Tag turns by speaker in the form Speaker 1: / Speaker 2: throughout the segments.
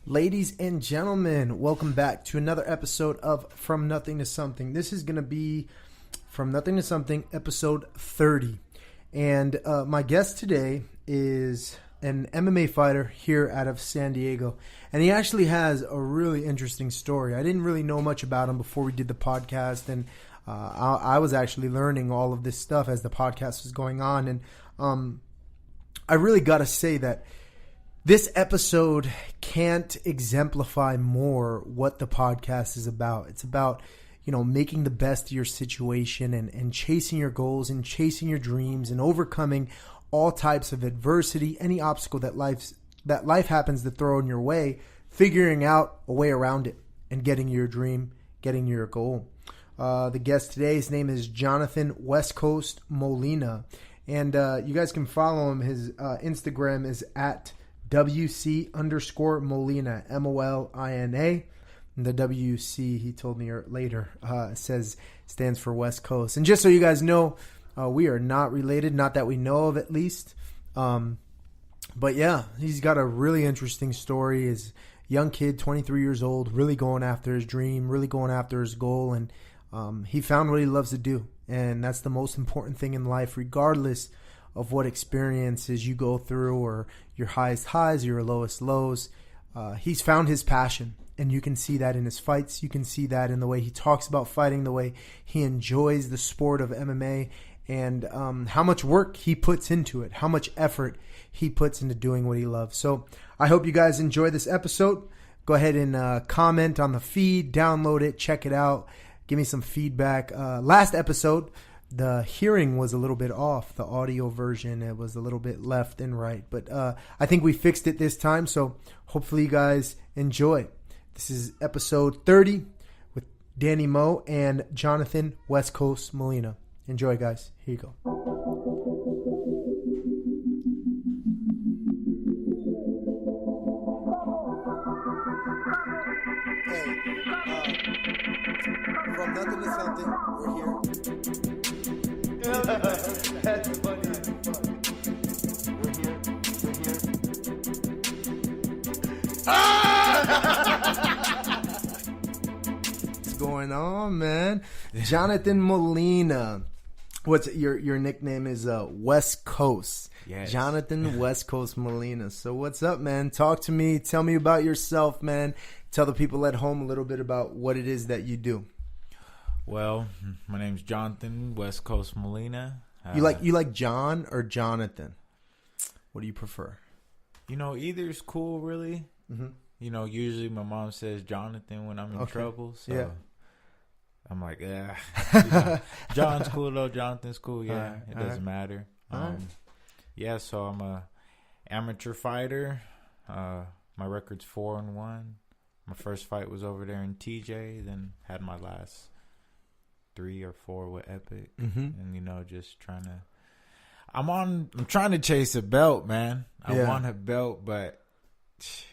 Speaker 1: Ladies and gentlemen, welcome back to another episode of From Nothing to Something. This is going to be From Nothing to Something, episode 30. And my guest today is an MMA fighter here out of San Diego. And he actually has a really interesting story. I didn't really know much about him before we did the podcast. And I was actually learning all of this stuff as the podcast was going on. And I really got to say that this episode can't exemplify more what the podcast is about. It's about, making the best of your situation and chasing your goals and chasing your dreams and overcoming all types of adversity, any obstacle that life happens to throw in your way, figuring out a way around it and getting your dream, getting your goal. The guest today, his name is Jonathan West Coast Molina. And you guys can follow him. His Instagram is at WC_Molina, Molina. And the WC, he told me later, stands for West Coast. And just so you guys know, we are not related, not that we know of at least. But yeah, he's got a really interesting story. He's a young kid, 23 years old, really going after his dream, really going after his goal. And he found what he loves to do. And that's the most important thing in life, regardless of what experiences you go through or your highest highs, your lowest lows. He's found his passion, and you can see that in his fights. You can see that in the way he talks about fighting, the way he enjoys the sport of MMA, and how much work he puts into it, how much effort he puts into doing what he loves. So I hope you guys enjoy this episode. Go ahead and comment on the feed, download it, check it out, give me some feedback. Last episode, the hearing was a little bit off, the audio version. It was a little bit left and right. But I think we fixed it this time, so hopefully you guys enjoy. This is episode 30 with Danny Moe and Jonathan West Coast Molina. Enjoy, guys. Here you go. From nothing to something, we're here. That's funny as fuck. We're here. What's going on, man? Jonathan Molina. What's your nickname is West Coast.
Speaker 2: Yes.
Speaker 1: Jonathan West Coast Molina. So what's up, man? Talk to me. Tell me about yourself, man. Tell the people at home a little bit about what it is that you do.
Speaker 2: Well, my name's Jonathan West Coast Molina.
Speaker 1: You like John or Jonathan? What do you prefer?
Speaker 2: Either's cool, really.
Speaker 1: Mm-hmm.
Speaker 2: Usually my mom says Jonathan when I'm in trouble, so
Speaker 1: yeah.
Speaker 2: I'm like, yeah. John's cool though. Jonathan's cool. Yeah, it doesn't matter. Yeah, so I'm a amateur fighter. My record's 4-1. My first fight was over there in TJ. Then had my last 3 or 4 with Epic, and just trying to. I'm trying to chase a belt, man. I want a belt, but it's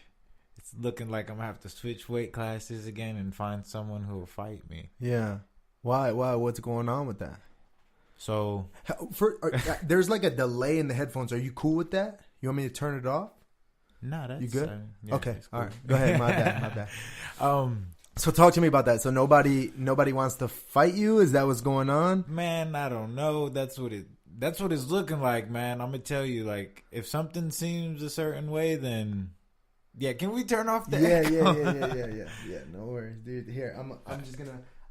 Speaker 2: looking like I'm gonna have to switch weight classes again and find someone who will fight me.
Speaker 1: Yeah. Why? What's going on with that?
Speaker 2: So,
Speaker 1: there's like a delay in the headphones. Are you cool with that? You want me to turn it off?
Speaker 2: No, that's
Speaker 1: you good.
Speaker 2: Yeah,
Speaker 1: okay,
Speaker 2: cool.
Speaker 1: All right. Go ahead. My bad. So talk to me about that. So nobody wants to fight you? Is that what's going on?
Speaker 2: Man, I don't know. That's what it's looking like, man. I'm gonna tell you, like, if something seems a certain way, then yeah. Can we turn off the echo?
Speaker 1: Yeah. No worries, dude. Here, I'm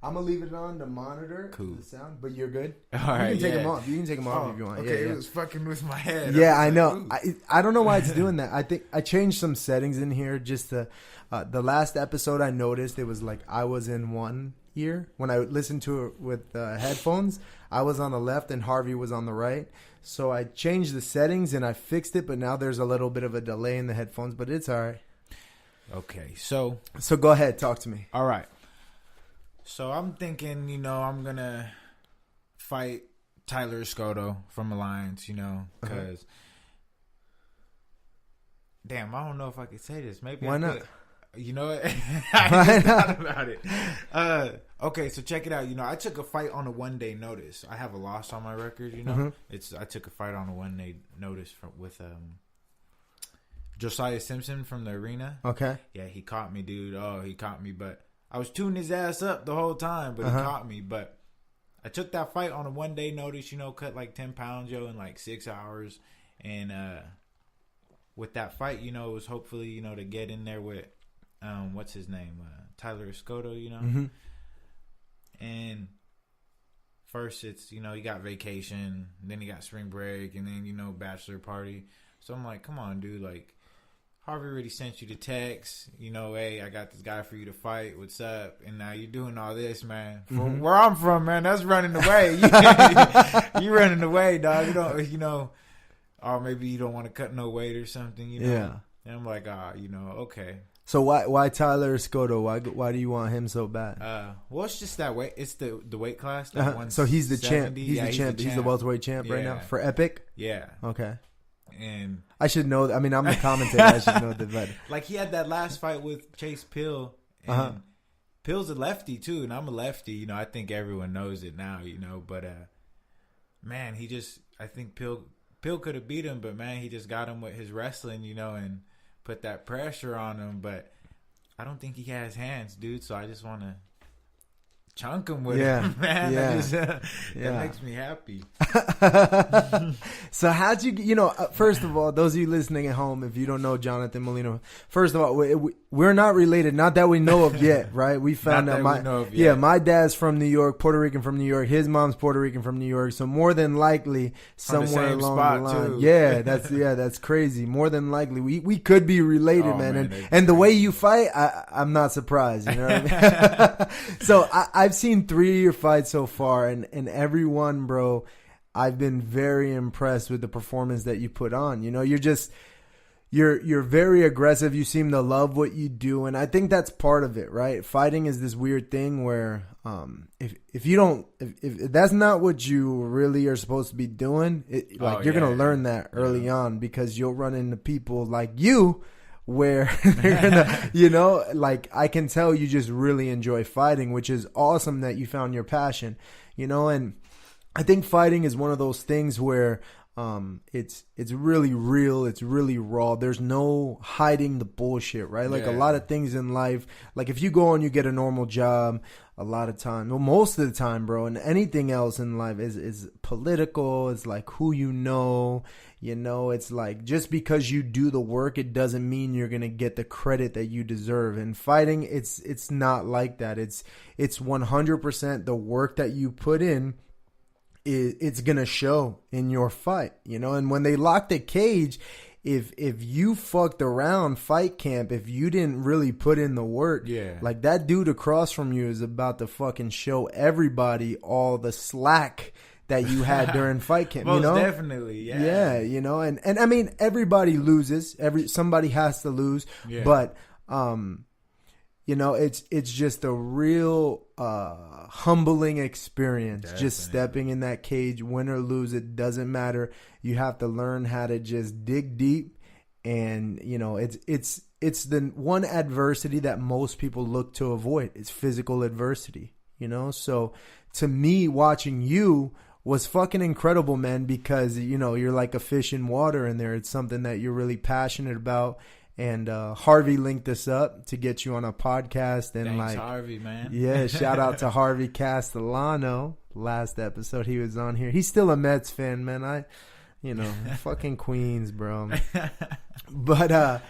Speaker 1: gonna leave it on the monitor.
Speaker 2: Cool.
Speaker 1: The sound, but you're good.
Speaker 2: All right.
Speaker 1: You can take them off. You can take them off if you want.
Speaker 2: Okay, it was fucking with my head.
Speaker 1: Yeah, I know. I don't know why it's doing that. I think I changed some settings in here just to. The last episode I noticed it was like I was in one ear. When I listened to it with headphones, I was on the left and Harvey was on the right. So I changed the settings and I fixed it, but now there's a little bit of a delay in the headphones, but it's all right.
Speaker 2: Okay, so
Speaker 1: go ahead, talk to me.
Speaker 2: All right. So I'm thinking, I'm going to fight Tyler Escoto from Alliance, because damn, I don't know if I could say this. Maybe
Speaker 1: why not?
Speaker 2: You know what? I thought about it. Okay, so check it out. I took a fight on a 1-day notice. I have a loss on my record. I took a fight on a 1-day notice with Josiah Simpson from the arena.
Speaker 1: Okay.
Speaker 2: Yeah, he caught me, dude. Oh, he caught me, but I was tuning his ass up the whole time, but he caught me. But I took that fight on a 1-day notice, cut like 10 pounds, in like 6 hours. And with that fight, it was hopefully, to get in there with, what's his name? Tyler Escoto,
Speaker 1: Mm-hmm.
Speaker 2: And first it's, he got vacation, then he got spring break, and then, bachelor party. So I'm like, come on, dude, like, Harvey already sent you the text, hey, I got this guy for you to fight. What's up? And now you're doing all this, man. From where I'm from, man, that's running away. You running away, dog. You don't, or maybe you don't want to cut no weight or something,
Speaker 1: Yeah.
Speaker 2: And I'm like, okay.
Speaker 1: So why Tyler Escoto? Why do you want him so bad?
Speaker 2: Well, it's just that weight. It's the weight class.
Speaker 1: So he's the champ. He's the champ. He's the welterweight champ right now for Epic.
Speaker 2: Yeah.
Speaker 1: Okay.
Speaker 2: And
Speaker 1: I should know. I mean, I'm the commentator. I should know that. But
Speaker 2: like he had that last fight with Chase Pill, and Pill's a lefty too, and I'm a lefty. I think everyone knows it now. But man, I think Pill could have beat him, but man, he just got him with his wrestling, and put that pressure on him. But I don't think he has hands, dude. So I just want to chunk him with him, man. That makes me happy.
Speaker 1: So how'd you, first of all, those of you listening at home, if you don't know Jonathan Molina, first of all, we're not related, not that we know of yet, right? We found out my dad's from New York, Puerto Rican from New York. His mom's Puerto Rican from New York. So more than likely somewhere along the line. Too. Yeah, that's crazy. More than likely we could be related, man. And the way you fight, I'm not surprised. You know what I mean? So I've seen 3 of your fights so far, and every one, bro, I've been very impressed with the performance that you put on. You're very aggressive. You seem to love what you do, and I think that's part of it, right? Fighting is this weird thing where if that's not what you really are supposed to be doing, you're gonna learn that early on, because you'll run into people like you where they're gonna, I can tell you just really enjoy fighting, which is awesome that you found your passion, and I think fighting is one of those things where it's really real, it's really raw. There's no hiding the bullshit, right? A lot of things in life, like if you go and you get a normal job, a lot of time, well, most of the time, bro, and anything else in life is political. It's like who it's like just because you do the work, it doesn't mean you're gonna get the credit that you deserve. And fighting, it's not like that. It's 100% the work that you put in. It's gonna show in your fight, and when they lock the cage, if you fucked around fight camp, if you didn't really put in the work, like that dude across from you is about to fucking show everybody all the slack that you had during fight camp.
Speaker 2: Most definitely,
Speaker 1: and I mean, everybody loses, somebody has to lose, but it's just a real humbling experience. Definitely. Just stepping in that cage, win or lose, it doesn't matter. You have to learn how to just dig deep, and it's the one adversity that most people look to avoid is physical adversity. So to me, watching you was fucking incredible, man, because you're like a fish in water in there. It's something that you're really passionate about. And Harvey linked us up to get you on a podcast. And
Speaker 2: thanks, Harvey, man.
Speaker 1: Yeah, shout out to Harvey Castellano. Last episode he was on here. He's still a Mets fan, man. Fucking Queens, bro. But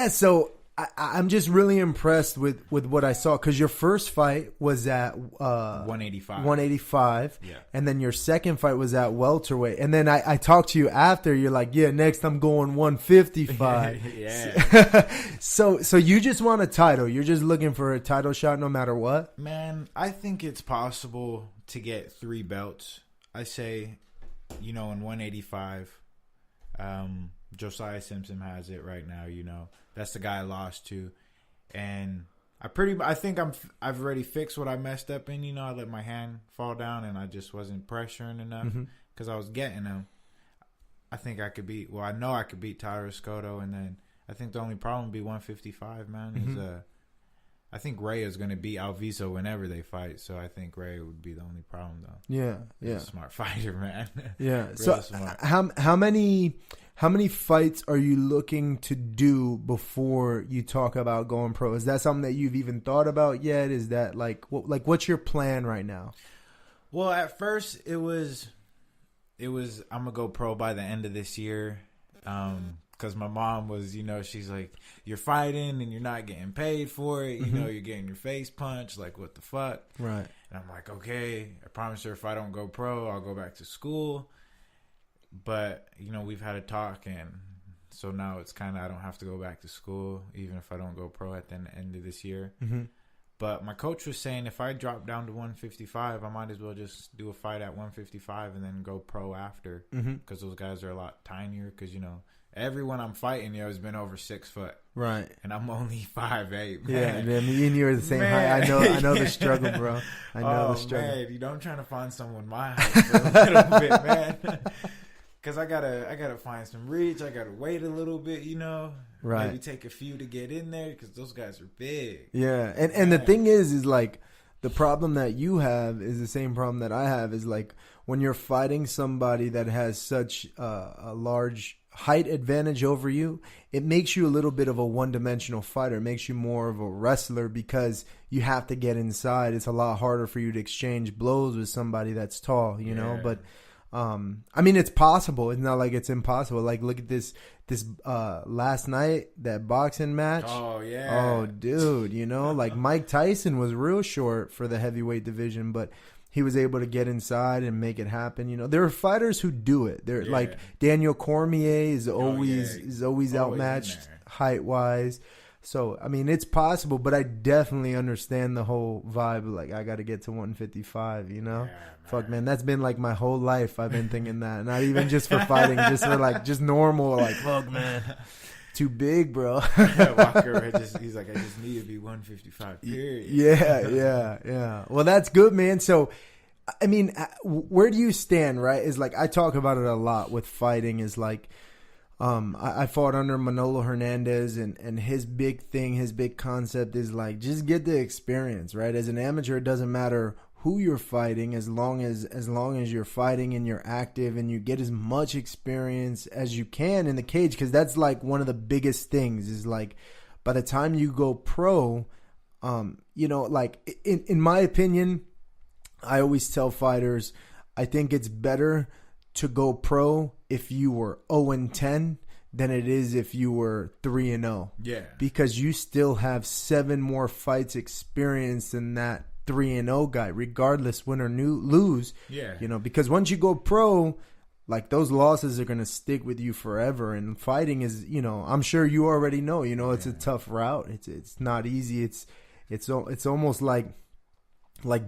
Speaker 1: so I'm just really impressed with what I saw, because your first fight was at 185, and then your second fight was at welterweight, and then I talked to you after. You're like, next I'm going 155. So you just want a title. You're just looking for a title shot no matter what.
Speaker 2: Man, I think it's possible to get 3 belts. I say, in 185, Josiah Simpson has it right now. That's the guy I lost to, and I think I've already fixed what I messed up in. I let my hand fall down, and I just wasn't pressuring enough because I was getting him. I think I know I could beat Tyler Escoto, and then I think the only problem would be 155. Man, I think Ray is going to beat Alviso whenever they fight, so I think Ray would be the only problem, though.
Speaker 1: Yeah.
Speaker 2: He's a smart fighter, man.
Speaker 1: Yeah. So
Speaker 2: smart.
Speaker 1: How many how many fights are you looking to do before you talk about going pro? Is that something that you've even thought about yet? Is that what's your plan right now?
Speaker 2: Well, at first it was I'm gonna go pro by the end of this year. Because my mom was, she's like, you're fighting and you're not getting paid for it. You're getting your face punched. Like, what the fuck?
Speaker 1: Right.
Speaker 2: And I'm like, okay, I promise her if I don't go pro, I'll go back to school. But, we've had a talk, and so now it's kind of I don't have to go back to school, even if I don't go pro at the end of this year.
Speaker 1: Mm-hmm.
Speaker 2: But my coach was saying if I drop down to 155, I might as well just do a fight at 155 and then go pro after. Because those guys are a lot tinier. Because, everyone I'm fighting, has been over 6 foot.
Speaker 1: Right.
Speaker 2: And I'm only 5'8", man.
Speaker 1: Yeah, man, me and you are the same height. I know the struggle, bro. I know the struggle.
Speaker 2: Man, I'm trying to find someone my height for a little bit, man. Because I gotta find some reach. I gotta wait a little bit,
Speaker 1: Right.
Speaker 2: Maybe take a few to get in there because those guys are big.
Speaker 1: Yeah, and the thing is like the problem that you have is the same problem that I have. Is like when you're fighting somebody that has such a large height advantage over you, it makes you a little bit of a one-dimensional fighter. It makes you more of a wrestler because you have to get inside. It's a lot harder for you to exchange blows with somebody that's tall, you know. But I mean, it's possible. It's not like it's impossible. Like, look at this last night, that boxing match.
Speaker 2: Oh yeah.
Speaker 1: Oh dude, like Mike Tyson was real short for the heavyweight division, but he was able to get inside and make it happen. There are fighters who do it. They're like Daniel Cormier is always outmatched height wise. So I mean, it's possible, but I definitely understand the whole vibe. Like, I got to get to 155.
Speaker 2: Yeah,
Speaker 1: fuck, man, that's been like my whole life. I've been thinking that, not even just for fighting, just for just normal. Like, fuck, man, too big, bro.
Speaker 2: Walker, he's like, I just need to be 155. Period.
Speaker 1: Yeah. Well, that's good, man. So, I mean, where do you stand? Right? Is like, I talk about it a lot with fighting. Is like, I fought under Manolo Hernandez, and his big thing, his big concept is like, just get the experience, right? As an amateur, it doesn't matter who you're fighting, as long as you're fighting and you're active and you get as much experience as you can in the cage, because that's like one of the biggest things is like, by the time you go pro, like in my opinion, I always tell fighters, I think it's better to go pro if you were 0-10 than it is if you were 3-0.
Speaker 2: Yeah. Because
Speaker 1: you still have 7 more fights experience than that 3-0 guy, regardless win or lose. Yeah. Because once you go pro, like, those losses are going to stick with you forever. And fighting is, I'm sure you already know, it's a tough route. It's not easy. It's almost like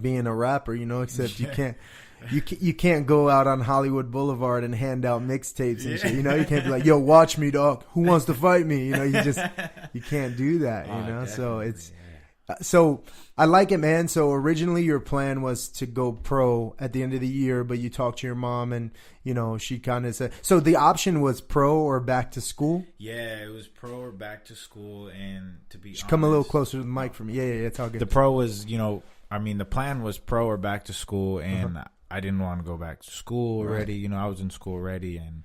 Speaker 1: being a rapper, except you can't go out on Hollywood Boulevard and hand out mixtapes and shit. You can't be like, yo, watch me, dog. Who wants to fight me? You can't do that, So it's so I like it, man. So originally your plan was to go pro at the end of the year, but you talked to your mom and, she kind of said, so the option was pro or back to school?
Speaker 2: Yeah, it was pro or back to school. And to be honest,
Speaker 1: come a little closer to the mic for me. Yeah, it's all good.
Speaker 2: The pro was, the plan was pro or back to school, and I didn't want to go back to school already. Right. I was in school already, and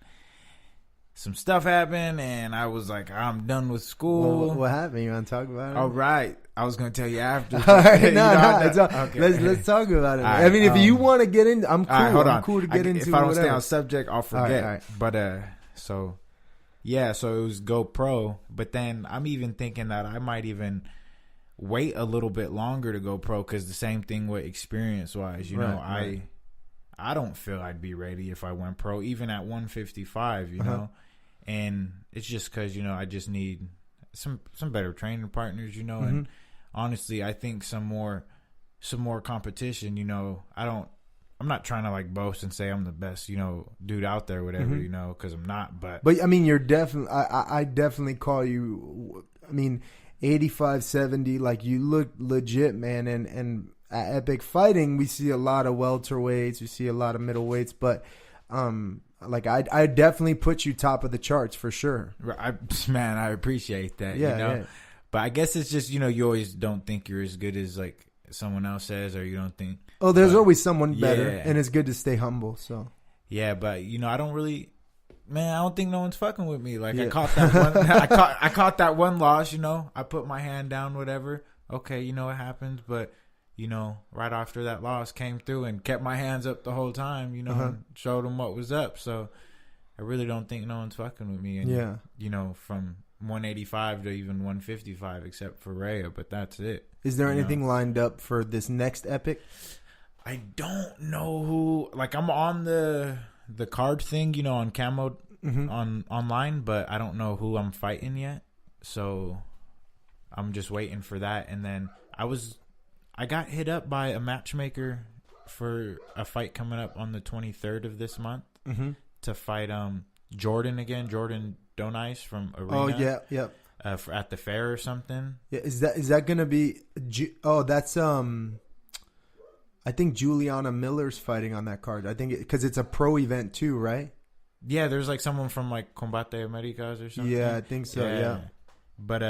Speaker 2: some stuff happened, and I was like, I'm done with school.
Speaker 1: What happened? You want to talk about it?
Speaker 2: All right. I was going to tell you after.
Speaker 1: All right. Okay. Let's talk about it. Right. I mean, if you want to get in, I'm cool. Right, hold on. I'm cool to get into it.
Speaker 2: If I don't stay on subject, I'll forget. All right. But, so it was go pro. But then I'm even thinking that I might even wait a little bit longer to go pro, because the same thing with experience-wise. I don't feel I'd be ready if I went pro, even at 155, know. And it's just because, I just need some better training partners, and honestly, I think some more competition, I'm not trying to like boast and say I'm the best, dude out there, whatever, because I'm not, but
Speaker 1: I mean, you're definitely, I definitely call you, 85, 70, like, you look legit, man. And at Epic Fighting, we see a lot of welterweights, we see a lot of middleweights, but I definitely put you top of the charts for sure.
Speaker 2: I appreciate that. Yeah. But I guess it's just, you always don't think you're as good as like someone else says, or you don't think.
Speaker 1: Oh, there's always someone better, and it's good to stay humble. So.
Speaker 2: Yeah, but I don't really. man, I don't think no one's fucking with me. Like,
Speaker 1: Yeah.
Speaker 2: I caught that one. I caught that one loss. You know, I put my hand down, whatever. Okay, you know it happens, but you know, right after that loss, came through and kept my hands up the whole time. You know, and showed them what was up. So I really don't think no one's fucking with me. And,
Speaker 1: Yeah.
Speaker 2: you know, from 185 to even 155, except for Rhea, but that's it.
Speaker 1: Is there anything lined up for this next epic?
Speaker 2: I don't know who. Like, I'm on the card thing, you know, on Camo on online, but I don't know who I'm fighting yet. So I'm just waiting for that. And then I got hit up by a matchmaker for a fight coming up on the 23rd of this month to fight Jordan again, Jordan Donice from Arena.
Speaker 1: Oh yeah, yeah.
Speaker 2: At the fair or something.
Speaker 1: Yeah, is that gonna be? That's I think Juliana Miller's fighting on that card. I think because it's a pro event too, right?
Speaker 2: Yeah, there's like someone from like Combate Americas or something.
Speaker 1: Yeah, I think so. Yeah.
Speaker 2: But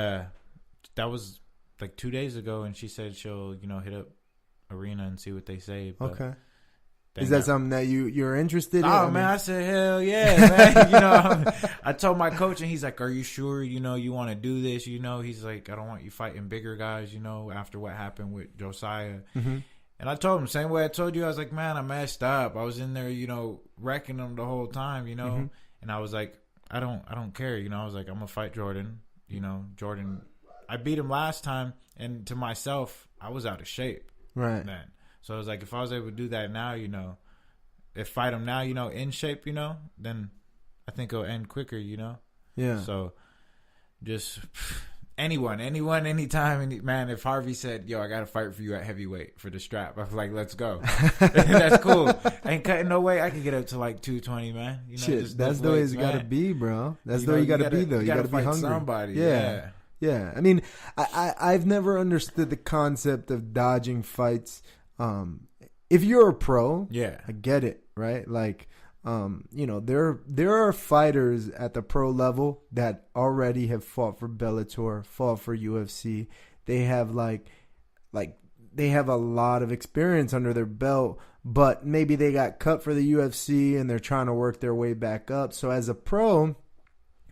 Speaker 2: that was like 2 days ago, and she said she'll, you know, hit up Arena and see what they say. But
Speaker 1: okay. Is that something that you're interested in?
Speaker 2: Oh, man, I said, hell yeah, man. You know, I told my coach, and he's like, are you sure, you know, you want to do this? You know, he's like, I don't want you fighting bigger guys, you know, after what happened with Josiah. And I told him, same way I told you, I was like, man, I messed up. I was in there, you know, wrecking him the whole time, you know. And I was like, I don't care, you know. I was like, I'm going to fight Jordan. You know, Jordan, I beat him last time, and to myself, I was out of shape.
Speaker 1: Right.
Speaker 2: Then. So I was like, if I was able to do that now, you know, if fight him now, you know, in shape, you know, then I think it'll end quicker, you know. Yeah. So just anyone, anytime, man. If Harvey said, "Yo, I got to fight for you at heavyweight for the strap," I feel like, let's go. That's cool. Ain't cutting no weight. I can get up to like 220, man. You know,
Speaker 1: shit, that's the way it's got to be, bro. That's the way you got to be, though. You got to be hungry.
Speaker 2: Somebody.
Speaker 1: Yeah. Yeah. I mean, I've never understood the concept of dodging fights. If you're a pro, I get it, right? Like, you know, there are fighters at the pro level that already have fought for Bellator, fought for UFC. They have they have a lot of experience under their belt, but maybe they got cut for the UFC and they're trying to work their way back up. So as a pro,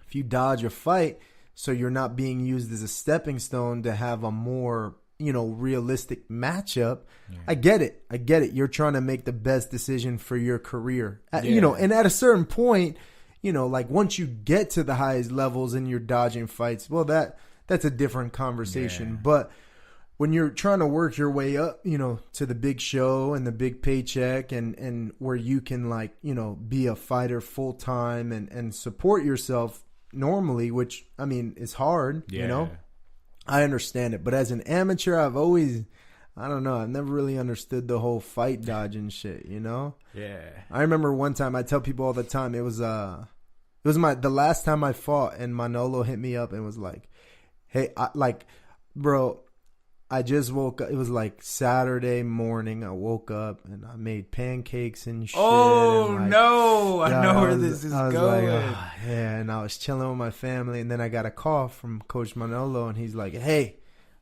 Speaker 1: if you dodge a fight, so you're not being used as a stepping stone to have a more, you know, realistic matchup. I get it. You're trying to make the best decision for your career. You know, and at a certain point, you know, like once you get to the highest levels and you're dodging fights, well, that's a different conversation. But when you're trying to work your way up, you know, to the big show and the big paycheck and where you can, like, you know, be a fighter full time and support yourself normally, which, I mean, is hard, you know. I understand it, but as an amateur, I've never really understood the whole fight dodging shit, you know? Yeah. I remember one time, I tell people all the time, it was the last time I fought, and Manolo hit me up and was like, hey, bro, I just woke up. It was like Saturday morning. I woke up and I made pancakes and shit.
Speaker 2: Oh,
Speaker 1: and
Speaker 2: no. I know where this is going.
Speaker 1: Like, yeah, and I was chilling with my family. And then I got a call from Coach Manolo. And he's like, hey,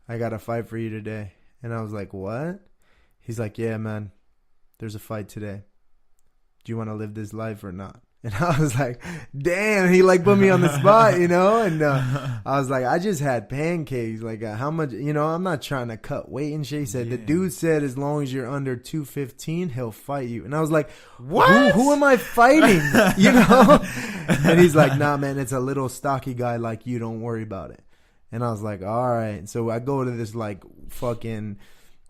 Speaker 1: I got a fight for you today. And I was like, what? He's like, yeah, man, there's a fight today. Do you want to live this life or not? And I was like, damn, he like put me on the spot, you know? And I was like, I just had pancakes. Like, how much, you know, I'm not trying to cut weight and shit. He said, the dude said, as long as you're under 215, he'll fight you. And I was like, what? Who am I fighting? You know? And he's like, nah, man, it's a little stocky guy like you. Don't worry about it. And I was like, all right. So I go to this like fucking,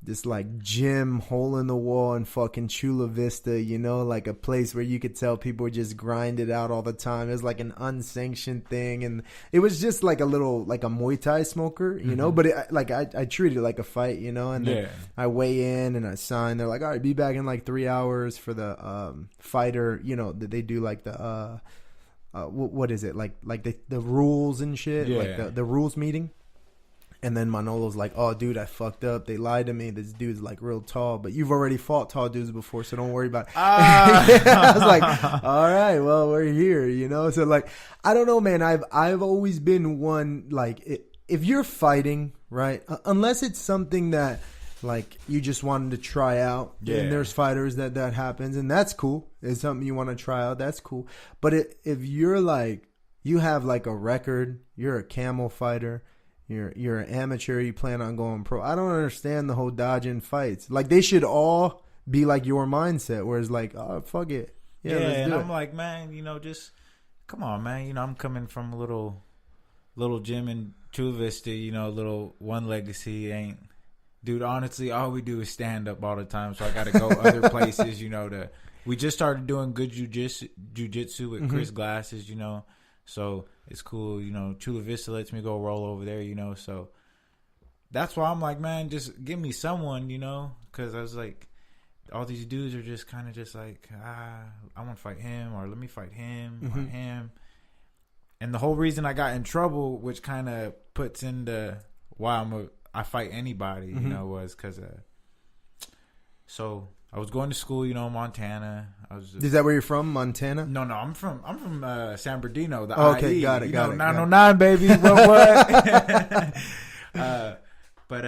Speaker 1: this like gym hole in the wall in fucking Chula Vista, you know, like a place where you could tell people just grind it out all the time. It was like an unsanctioned thing, and it was just like a little, like a Muay Thai smoker, you know, but I treat it like a fight, you know, and then I weigh in and I sign. They're like, all right, be back in like 3 hours for the fighter, you know, they do like the what is it, like the rules and shit, like the rules meeting. And then Manolo's like, oh, dude, I fucked up. They lied to me. This dude's like real tall, but you've already fought tall dudes before, so don't worry about it. I was like, all right, well, we're here, you know? So like, I don't know, man. I've always been one, like, if you're fighting, right, unless it's something that like you just wanted to try out.
Speaker 2: Yeah.
Speaker 1: And there's fighters that happens, and that's cool. It's something you want to try out. That's cool. But if you're like, you have like a record, you're a camel fighter, you're an amateur, you plan on going pro. I don't understand the whole dodging fights. Like, they should all be like your mindset, where it's like, oh, fuck it. Yeah, let's do
Speaker 2: and
Speaker 1: it.
Speaker 2: I'm like, man, just come on, man. I'm coming from a little gym in Chula Vista, little one legacy ain't. Dude, honestly, all we do is stand up all the time, so I got to go other places, we just started doing good jujitsu with Chris Glasses, so it's cool, Chula Vista lets me go roll over there, so that's why I'm like, man, just give me someone, because I was like, all these dudes are just kind of just like, I want to fight him, or let me fight him, or him. And the whole reason I got in trouble, which kind of puts into why I fight anybody, was because so I was going to school, Montana.
Speaker 1: Is that where you're from, Montana?
Speaker 2: No, I'm from San Bernardino. The
Speaker 1: okay,
Speaker 2: IE,
Speaker 1: got it.
Speaker 2: 909, baby. What? But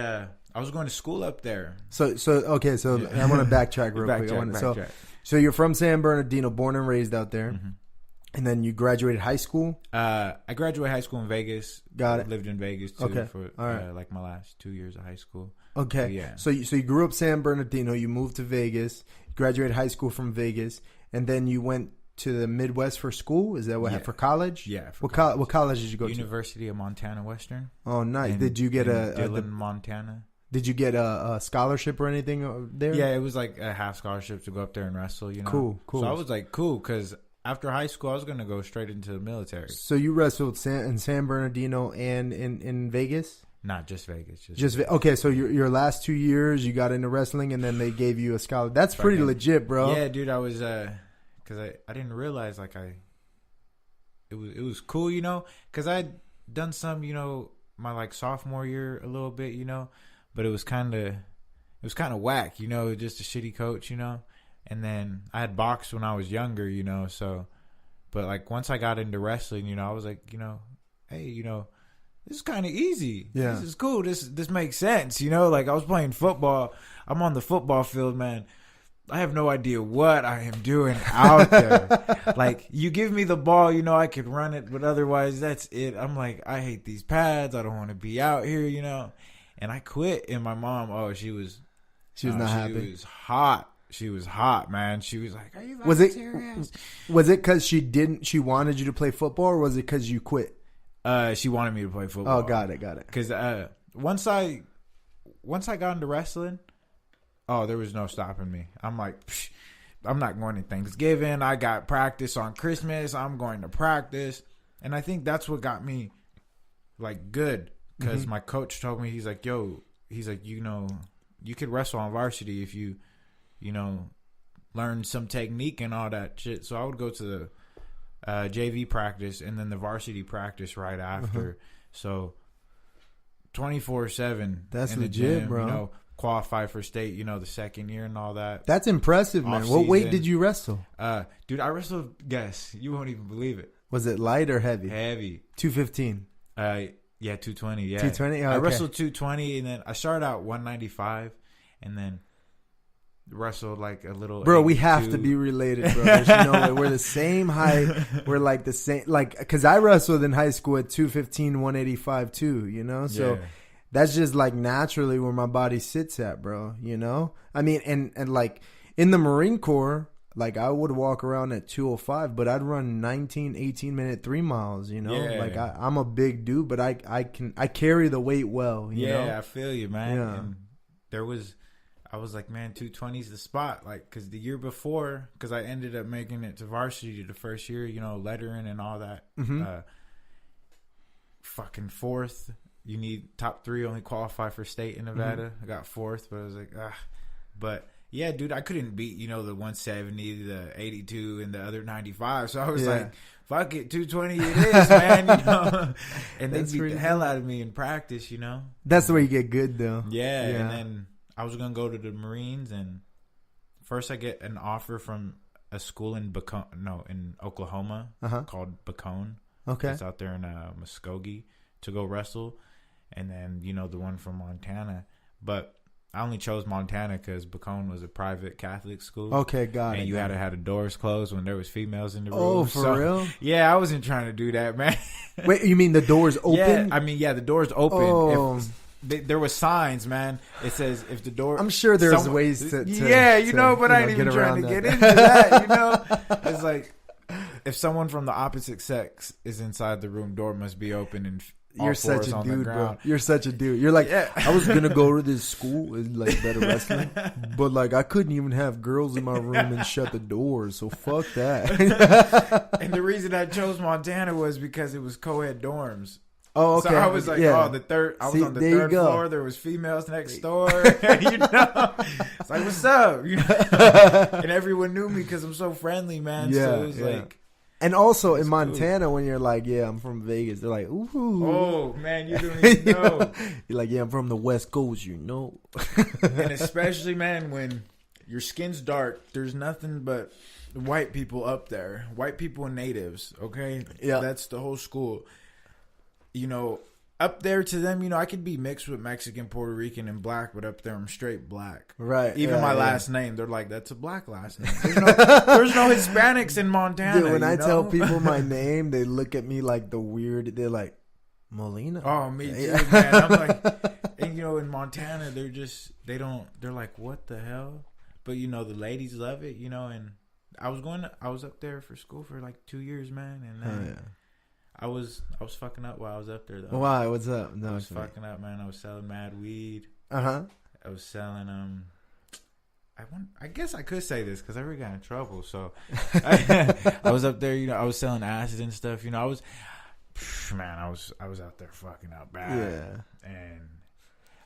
Speaker 2: I was going to school up there.
Speaker 1: So I want to backtrack real quick.
Speaker 2: Backtrack.
Speaker 1: So you're from San Bernardino, born and raised out there. And then you graduated high school?
Speaker 2: I graduated high school in Vegas.
Speaker 1: Got it.
Speaker 2: Lived in Vegas, too, for like my last 2 years of high school.
Speaker 1: Okay.
Speaker 2: Yeah.
Speaker 1: So you grew up San Bernardino. You moved to Vegas. Graduated high school from Vegas. And then you went to the Midwest for school? Is that what happened? For college?
Speaker 2: Yeah.
Speaker 1: What college did you go to?
Speaker 2: University of Montana Western.
Speaker 1: Oh, nice. Did you get
Speaker 2: Dillon, Montana.
Speaker 1: Did you get a scholarship or anything there?
Speaker 2: Yeah, it was like a half scholarship to go up there and wrestle,
Speaker 1: Cool.
Speaker 2: So I was like, cool, because after high school, I was going to go straight into the military.
Speaker 1: So you wrestled in San Bernardino and in Vegas?
Speaker 2: Not just Vegas.
Speaker 1: Okay, so your last 2 years, you got into wrestling, and then they gave you a scholarship. That's pretty legit, bro.
Speaker 2: Yeah, dude, I was, because I didn't realize, like, it was cool, because I'd done some, my, like, sophomore year a little bit, but it was kind of whack, just a shitty coach, And then I had boxed when I was younger, so, but like once I got into wrestling, I was like, hey, this is kind of easy.
Speaker 1: Yeah.
Speaker 2: This is cool. This makes sense, like I was playing football. I'm on the football field, man. I have no idea what I am doing out there. Like, you give me the ball, I could run it, but otherwise that's it. I'm like, I hate these pads. I don't want to be out here, And I quit, and my mom, she was
Speaker 1: not happy.
Speaker 2: She was hot. She was hot, man. She was like, "Are you serious?"
Speaker 1: Was it because she wanted you to play football, or was it because you quit?
Speaker 2: She wanted me to play football.
Speaker 1: Oh, got it.
Speaker 2: Because once I got into wrestling, there was no stopping me. I'm like, I'm not going to Thanksgiving. I got practice on Christmas. I'm going to practice, and I think that's what got me like good. Because my coach told me, he's like, you could wrestle on varsity if you learn some technique and all that shit. So I would go to the JV practice and then the varsity practice right after. So 24/7.
Speaker 1: That's
Speaker 2: in the
Speaker 1: legit,
Speaker 2: gym,
Speaker 1: bro.
Speaker 2: Qualify for state, the second year and all that.
Speaker 1: That's impressive, man. What weight did you wrestle?
Speaker 2: Dude, I wrestled, guess, you won't even believe it.
Speaker 1: Was it light or heavy?
Speaker 2: Heavy.
Speaker 1: 215.
Speaker 2: Yeah, 220. Yeah,
Speaker 1: 220. Oh, okay.
Speaker 2: I wrestled 220, and then I started out 195, and then wrestled like a little.
Speaker 1: Bro,
Speaker 2: 82.
Speaker 1: we have to be related, bro. There's no way. We're the same height. We're like the same. Like, because I wrestled in high school at 215, 185 too. So that's just like naturally where my body sits at, bro. I mean, and like in the Marine Corps. Like, I would walk around at 205, but I'd run 19, 18-minute 3 miles, Yeah. Like, I'm a big dude, but I carry the weight well, you know?
Speaker 2: I feel you, man.
Speaker 1: Yeah.
Speaker 2: And I was like, man, 220 is the spot. Like, because the year before, because I ended up making it to varsity the first year, lettering and all that. Fucking fourth. You need top 3, only qualify for state in Nevada. I got fourth, but I was like, But... yeah, dude, I couldn't beat, the 170, the 82, and the other 95. So I was like, fuck it, 220 it is, man, And they beat the hell out of me in practice,
Speaker 1: That's the way you get good, though.
Speaker 2: Yeah. And then I was going to go to the Marines, and first I get an offer from a school in Oklahoma called Bacone.
Speaker 1: Okay.
Speaker 2: It's out there in Muskogee to go wrestle. And then, the one from Montana. But I only chose Montana because Bacone was a private Catholic school.
Speaker 1: Okay, got it.
Speaker 2: And you had to have the doors closed when there was females in the room.
Speaker 1: Oh, for real?
Speaker 2: Yeah, I wasn't trying to do that, man.
Speaker 1: Wait, you mean the doors open?
Speaker 2: Yeah, I mean, the doors open.
Speaker 1: Oh.
Speaker 2: There was signs, man. It says if the door.
Speaker 1: I'm sure there's ways to
Speaker 2: yeah, but I ain't even trying to get into that. It's like if someone from the opposite sex is inside the room, door must be open and.
Speaker 1: You're such a dude, bro. You're such a dude. You're like, I was gonna go to this school with like better wrestling, but like I couldn't even have girls in my room and shut the doors. So fuck that.
Speaker 2: And the reason I chose Montana was because it was co-ed dorms.
Speaker 1: Oh, okay.
Speaker 2: So I was like, the third. I was on the third floor. There was females next door. It's like, what's up? And everyone knew me because I'm so friendly, man.
Speaker 1: Yeah,
Speaker 2: so it was like.
Speaker 1: And also in Montana, when you're like, I'm from Vegas, they're like, ooh.
Speaker 2: Oh, man, you don't even know.
Speaker 1: You're like, I'm from the West Coast, And
Speaker 2: especially, man, when your skin's dark, there's nothing but white people up there. White people and natives, okay?
Speaker 1: Yeah.
Speaker 2: That's the whole school. Up there to them, I could be mixed with Mexican, Puerto Rican, and black, but up there I'm straight black.
Speaker 1: Right.
Speaker 2: Even my last name, they're like, that's a black last name. There's no Hispanics in Montana.
Speaker 1: Dude, when I tell people my name, they look at me like the weird. They're like, Molina.
Speaker 2: Oh, me too, man. I'm like, and in Montana, they're like, what the hell? But the ladies love it, and I was up there for school for like 2 years, man, and then. I was fucking up while I was up there though.
Speaker 1: Why? What's up? No,
Speaker 2: I was fucking up, man. I was selling mad weed.
Speaker 1: I
Speaker 2: was selling I guess I could say this because I really got in trouble. So I was up there, I was selling acid and stuff. I was out there fucking up bad.
Speaker 1: Yeah.
Speaker 2: And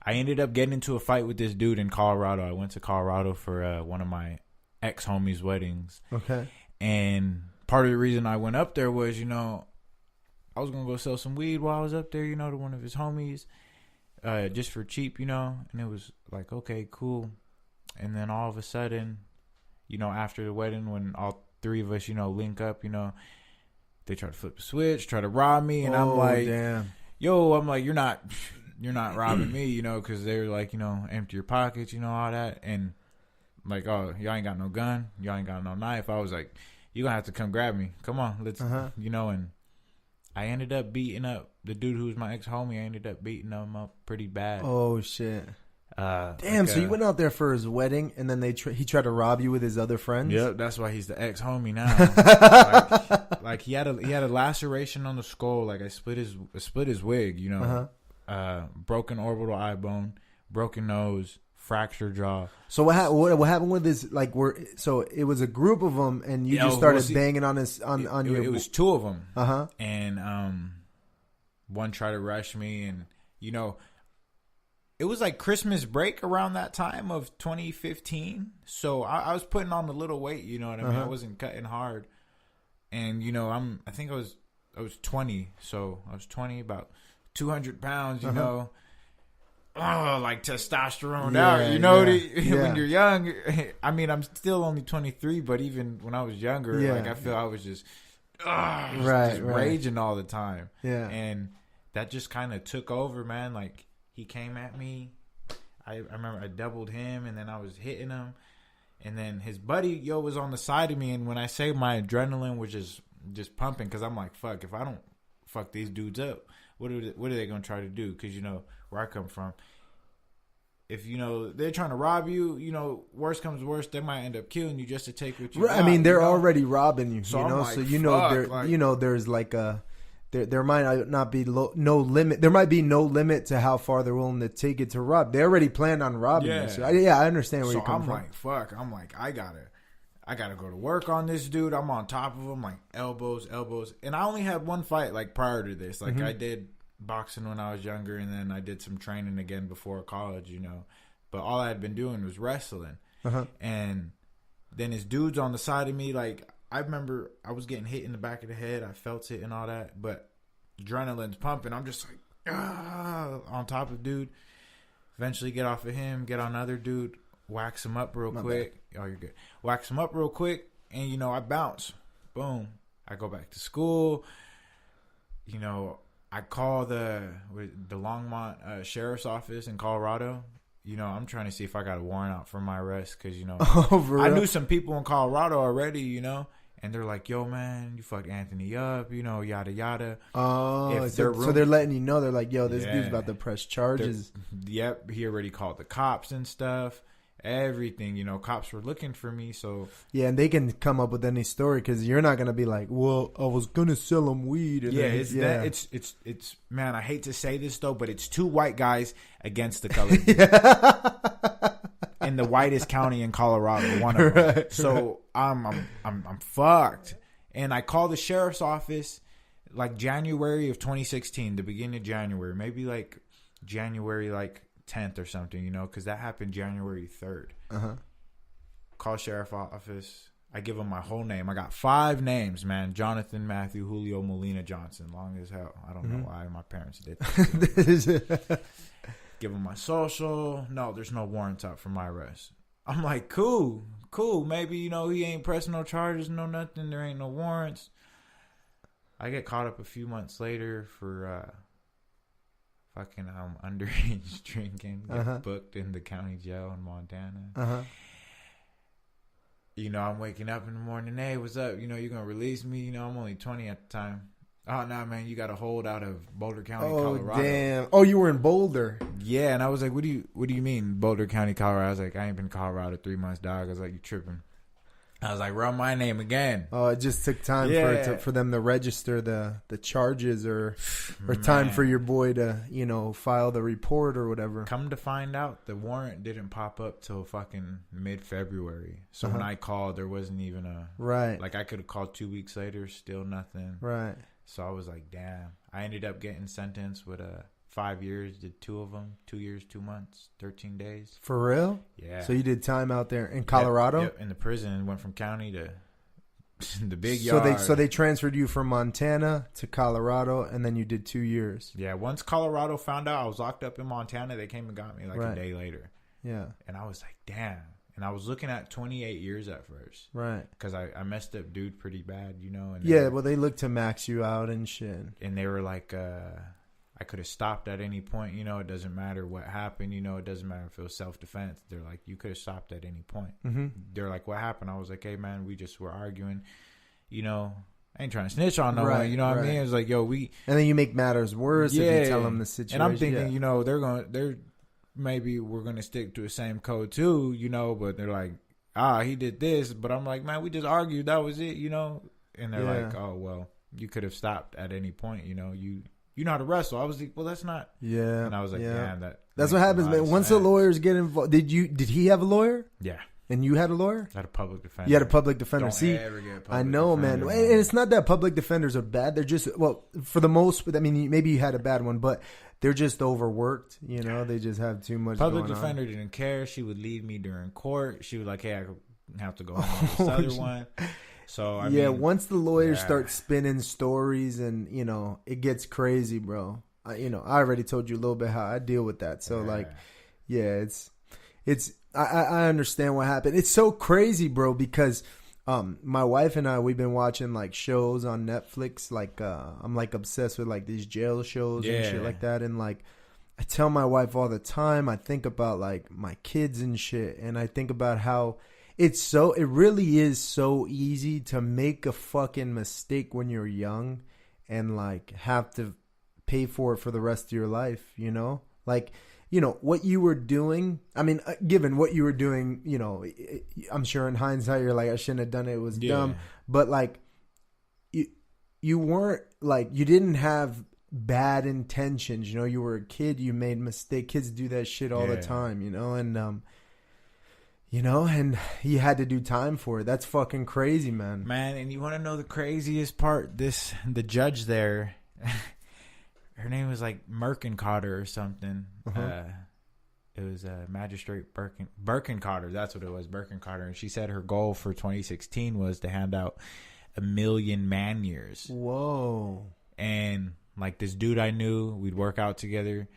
Speaker 2: I ended up getting into a fight with this dude in Colorado. I went to Colorado for one of my ex homies' weddings.
Speaker 1: Okay.
Speaker 2: And part of the reason I went up there was, I was going to go sell some weed while I was up there, to one of his homies, just for cheap, and it was like, okay, cool. And then all of a sudden, after the wedding, when all three of us, link up, they try to flip the switch, try to rob me. And I'm like,
Speaker 1: damn.
Speaker 2: I'm like, you're not robbing me, because they're like, empty your pockets, all that. And like, oh, y'all ain't got no gun. Y'all ain't got no knife. I was like, you're going to have to come grab me. Come on, let's, and I ended up beating up the dude who was my ex-homie. I ended up beating him up pretty bad.
Speaker 1: Oh, shit. Damn, so you went out there for his wedding, and then he tried to rob you with his other friends?
Speaker 2: Yep, that's why he's the ex-homie now. like he had a laceration on the skull. Like I split his wig, broken orbital eye bone, broken nose, fractured jaw.
Speaker 1: So what happened with this? Like, so it was a group of them, and you just started banging on his on your.
Speaker 2: It was two of them.
Speaker 1: Uh-huh.
Speaker 2: And one tried to rush me, and it was like Christmas break around that time of 2015. So I was putting on a little weight. You know what I mean? I wasn't cutting hard, and I think I was 20. So I was 20, about 200 pounds. You know. Oh, like testosterone out, when you're young. I mean, I'm still only 23, but even when I was younger, I feel I was just raging all the time.
Speaker 1: Yeah.
Speaker 2: And that just kind of took over, man. Like, he came at me. I remember I doubled him, and then I was hitting him. And then his buddy, was on the side of me. And when I say my adrenaline was just pumping, because I'm like, fuck, if I don't fuck these dudes up, what are they going to try to do? Because, where I come from, if they're trying to rob you, worst comes worst, they might end up killing you just to take what you got.
Speaker 1: I mean, they're already robbing you,
Speaker 2: so
Speaker 1: so
Speaker 2: fuck,
Speaker 1: there's like there might not be no limit. There might be no limit to how far they're willing to take it to rob. They already planned on robbing you. So I understand where you're coming from.
Speaker 2: So I'm like, fuck. I'm like, I gotta go to work on this dude. I'm on top of him, like elbows. And I only had one fight, like, prior to this. Like, I did boxing when I was younger, and then I did some training again before college, but all I had been doing was wrestling. And then his dude's on the side of me. Like, I remember I was getting hit in the back of the head. I felt it and all that, but adrenaline's pumping. I'm just like, on top of dude. Eventually get off of him, get on another dude, wax him up real quick. Oh, you're good. Wax him up real quick, and I bounce. Boom. I go back to school. I call the Longmont sheriff's office in Colorado. I'm trying to see if I got a warrant out for my arrest because,
Speaker 1: I
Speaker 2: knew some people in Colorado already, and they're like, yo, man, you fucked Anthony up, yada, yada.
Speaker 1: Oh, so they're letting you know. They're like, yo, this dude's about to press charges.
Speaker 2: Yep, he already called the cops and stuff. Everything, cops were looking for me, so...
Speaker 1: Yeah, and they can come up with any story because you're not going to be like, well, I was going to sell him weed. And
Speaker 2: it's man, I hate to say this, though, but it's 2 white guys against the colored in the whitest county in Colorado, one of them. So I'm fucked. And I called the sheriff's office like January of 2016, the beginning of January, maybe like January 10th or something, because that happened January 3rd. Call sheriff office. I give them my whole name. I got 5 names, man. Jonathan, Matthew, Julio, Molina, Johnson. Long as hell. I don't know why my parents did that. Give them my social. No, there's no warrants out for my arrest. I'm like, cool. Maybe, he ain't pressing no charges, no nothing. There ain't no warrants. I get caught up a few months later for... fucking underage drinking, get booked in the county jail in Montana. I'm waking up in the morning. Hey, what's up? You're gonna release me? I'm only 20 at the time. Oh no, man, you got a hold out of Boulder County, Colorado. Oh
Speaker 1: damn! Oh, you were in Boulder.
Speaker 2: Yeah, and I was like, what do you mean Boulder County, Colorado? I was like, I ain't been in Colorado 3 months, dog. I was like, you tripping? I was like, run my name again.
Speaker 1: Oh, it just took time for them to register the charges or time for your boy to, file the report or whatever.
Speaker 2: Come to find out, the warrant didn't pop up till fucking mid-February. So when I called, there wasn't even a...
Speaker 1: Right.
Speaker 2: Like, I could have called 2 weeks later, still nothing.
Speaker 1: Right.
Speaker 2: So I was like, damn. I ended up getting sentenced with 5 years, did 2 of them, 2 years, 2 months, 13 days.
Speaker 1: For real?
Speaker 2: Yeah.
Speaker 1: So you did time out there in Colorado?
Speaker 2: Yep. In the prison, went from county to the big yard.
Speaker 1: So they transferred you from Montana to Colorado, and then you did 2 years.
Speaker 2: Yeah. Once Colorado found out I was locked up in Montana, they came and got me a day later.
Speaker 1: Yeah.
Speaker 2: And I was like, damn. And I was looking at 28 years at first. Right. Because I messed up dude pretty bad, And
Speaker 1: they looked to max you out and shit.
Speaker 2: And they were like, I could have stopped at any point, it doesn't matter what happened, it doesn't matter if it was self-defense. They're like, you could have stopped at any point. They're like, what happened? I was like, hey, man, we just were arguing, I ain't trying to snitch on no one, what I mean? It was like, yo, And
Speaker 1: then you make matters worse if you tell them the situation.
Speaker 2: And I'm thinking, maybe we're going to stick to the same code too, but they're like, he did this. But I'm like, man, we just argued. That was it, And they're like, oh, well, you could have stopped at any point, you know how to wrestle. I was like, well, that's not.
Speaker 1: Yeah.
Speaker 2: And I was like, damn,
Speaker 1: that's what happens, man. Once the lawyers get involved, did he have a lawyer?
Speaker 2: Yeah.
Speaker 1: And you had a lawyer?
Speaker 2: I had a public defender.
Speaker 1: You had a public defender.
Speaker 2: Don't ever get a public
Speaker 1: I know,
Speaker 2: defender,
Speaker 1: man. And it's not that public defenders are bad. They're just, for the most, maybe you had a bad one, but they're just overworked. They just have too much.
Speaker 2: Public defender didn't care. She would lead me during court. She was like, hey, I have to go on this other one. So I mean,
Speaker 1: once the lawyers start spinning stories and it gets crazy, bro. I already told you a little bit how I deal with that. So I understand what happened. It's so crazy, bro, because my wife and we've been watching shows on Netflix. I'm obsessed with these jail shows and shit like that. And I tell my wife all the time, I think about my kids and shit, and I think about how it really is so easy to make a fucking mistake when you're young and have to pay for it for the rest of your life, what you were doing. I mean, given what you were doing, I'm sure in hindsight you're like, I shouldn't have done it. It was dumb. But you weren't you didn't have bad intentions. You were a kid. You made mistakes. Kids do that shit all the time, and and you had to do time for it. That's fucking crazy, man.
Speaker 2: Man, and you want to know the craziest part? The judge there, her name was Merkencotter or something. It was Magistrate Birkencotter. That's what it was, Birkencotter. And she said her goal for 2016 was to hand out 1 million man years.
Speaker 1: Whoa.
Speaker 2: And this dude I knew, we'd work out together.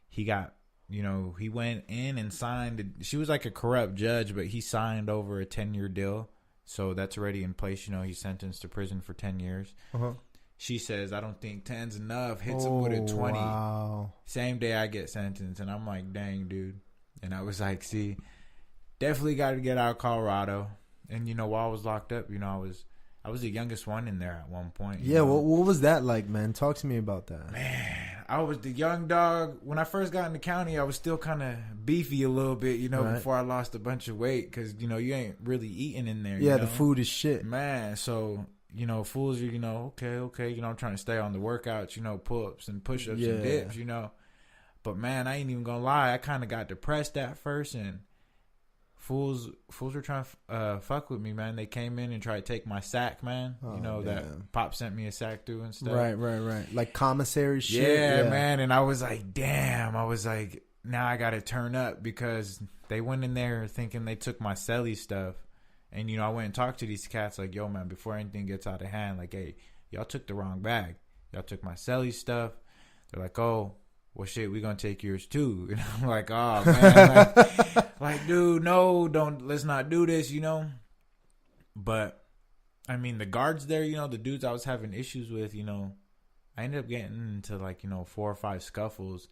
Speaker 2: He got, he went in and signed. She was a corrupt judge, but he signed over a 10-year deal. So that's already in place. He's sentenced to prison for 10 years. She says, I don't think 10's enough. Hits him with a 20.
Speaker 1: Wow.
Speaker 2: Same day I get sentenced. And I'm like, dang, dude. And I was like, see, definitely got to get out of Colorado. And, you know, while I was locked up, you know, I was the youngest one in there at one point.
Speaker 1: Yeah,
Speaker 2: know?
Speaker 1: what was that like, man? Talk to me about that.
Speaker 2: Man, I was the young dog. When I first got in the county, I was still kind of beefy a little bit, you know, before I lost a bunch of weight. Because, you know, you ain't really eating in there.
Speaker 1: Yeah,
Speaker 2: you know?
Speaker 1: The food is shit.
Speaker 2: Man, so, you know, fools are, you know, okay. You know, I'm trying to stay on the workouts, you know, pull-ups and push-ups and dips, you know. But, man, I ain't even going to lie. I kind of got depressed at first, and fools were trying to fuck with me, man. They came in and tried to take my sack, man. You know, that Pop sent me a sack through and stuff.
Speaker 1: Right. Like commissary shit.
Speaker 2: Yeah, man. And I was like, damn. I was like, now I got to turn up, because they went in there thinking they took my celly stuff. And, you know, I went and talked to these cats like, yo, man, before anything gets out of hand, like, hey, y'all took the wrong bag. Y'all took my celly stuff. They're like, oh, well, shit, we gonna take yours too. And I'm like, oh, man. like, dude, no, let's not do this, you know? But, I mean, the guards there, you know, the dudes I was having issues with, you know, I ended up getting into, like, you know, 4 or 5 scuffles.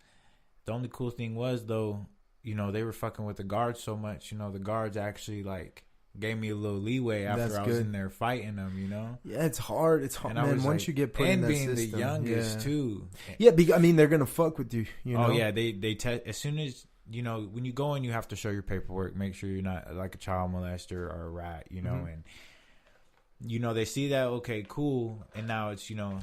Speaker 2: The only cool thing was, though, you know, they were fucking with the guards so much, you know, the guards actually, like, gave me a little leeway after I was in there fighting them, you know?
Speaker 1: Yeah, it's hard. It's hard, man. Once you get put in that system.
Speaker 2: And being the youngest, too.
Speaker 1: Yeah, I mean, they're going to fuck with you, you know?
Speaker 2: Oh, yeah. They as soon as, you know, when you go in, you have to show your paperwork. Make sure you're not like a child molester or a rat, you know? And, you know, they see that, okay, cool. And now it's, you know.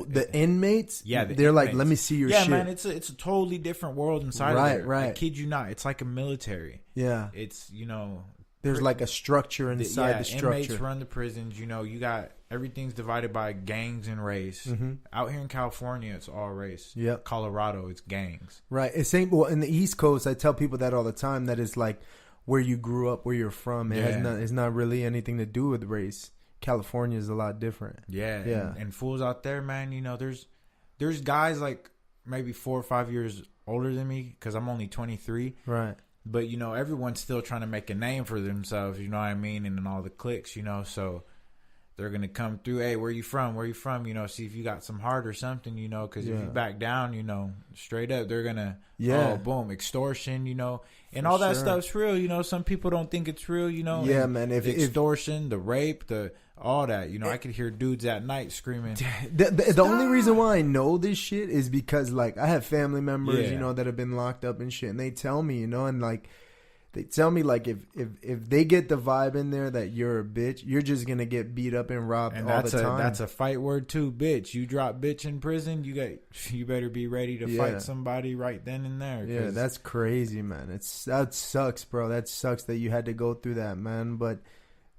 Speaker 1: The inmates?
Speaker 2: Yeah.
Speaker 1: They're like, let me see your shit.
Speaker 2: Yeah, man. It's a totally different world inside of there.
Speaker 1: Right.
Speaker 2: I kid you not. It's like a military.
Speaker 1: Yeah.
Speaker 2: It's, you know.
Speaker 1: There's like a structure inside the structure.
Speaker 2: Inmates run the prisons. You know, you got everything's divided by gangs and race. Out here in California, it's all race.
Speaker 1: Yep.
Speaker 2: Colorado, it's gangs.
Speaker 1: Right. It's same. Well, in the East Coast, I tell people that all the time. That is like where you grew up, where you're from. It's not really anything to do with race. California is a lot different.
Speaker 2: Yeah. And fools out there, man. You know, there's guys like maybe 4 or 5 years older than me, because I'm only 23.
Speaker 1: Right.
Speaker 2: But, you know, everyone's still trying to make a name for themselves, you know what I mean? And then all the cliques, you know, so they're going to come through, hey, where you from? You know, see if you got some heart or something, you know, because if you back down, you know, straight up, they're going to, boom, extortion, you know. And all that stuff's real, you know. Some people don't think it's real, you know.
Speaker 1: Yeah,
Speaker 2: and
Speaker 1: man.
Speaker 2: If extortion, the rape, all that, you know. I could hear dudes at night screaming.
Speaker 1: The only reason why I know this shit is because, like, I have family members, you know, that have been locked up and shit, and they tell me, you know, and like, they tell me like if they get the vibe in there that you're a bitch, you're just gonna get beat up and robbed all the time.
Speaker 2: That's a fight word too, bitch. You drop bitch in prison, you better be ready to fight somebody right then and there.
Speaker 1: Yeah, that's crazy, man. That sucks, bro. That sucks that you had to go through that, man. But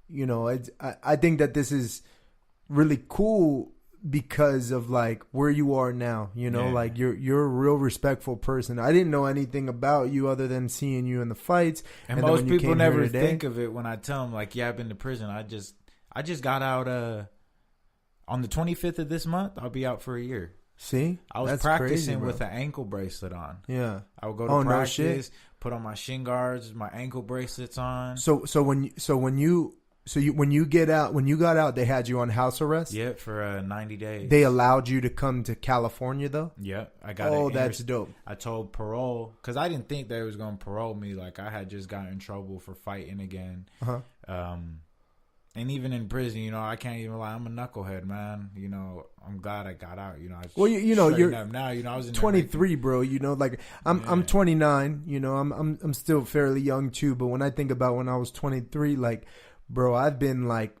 Speaker 1: you know, I think that this is really cool because of like where you are now, you know, like you're a real respectful person. I didn't know anything about you other than seeing you in the fights.
Speaker 2: And most people never think of it when I tell them like, yeah, I've been to prison. I just got out on the 25th of this month. I'll be out for a year.
Speaker 1: See,
Speaker 2: I was practicing with an ankle bracelet on.
Speaker 1: Yeah,
Speaker 2: I would go to practice, put on my shin guards, my ankle bracelets on.
Speaker 1: So when you got out, they had you on house arrest?
Speaker 2: Yeah, for 90 days.
Speaker 1: They allowed you to come to California, though?
Speaker 2: Yep. I got
Speaker 1: Oh, that's dope.
Speaker 2: I told parole, because I didn't think they was going to parole me. Like, I had just gotten in trouble for fighting again. And even in prison, you know, I can't even lie. I'm a knucklehead, man. You know, I'm glad I got out. You know,
Speaker 1: you're
Speaker 2: now. You know, I was in
Speaker 1: 23, bro. You know, like I'm 29. You know, I'm still fairly young too. But when I think about when I was 23, like, bro, I've been like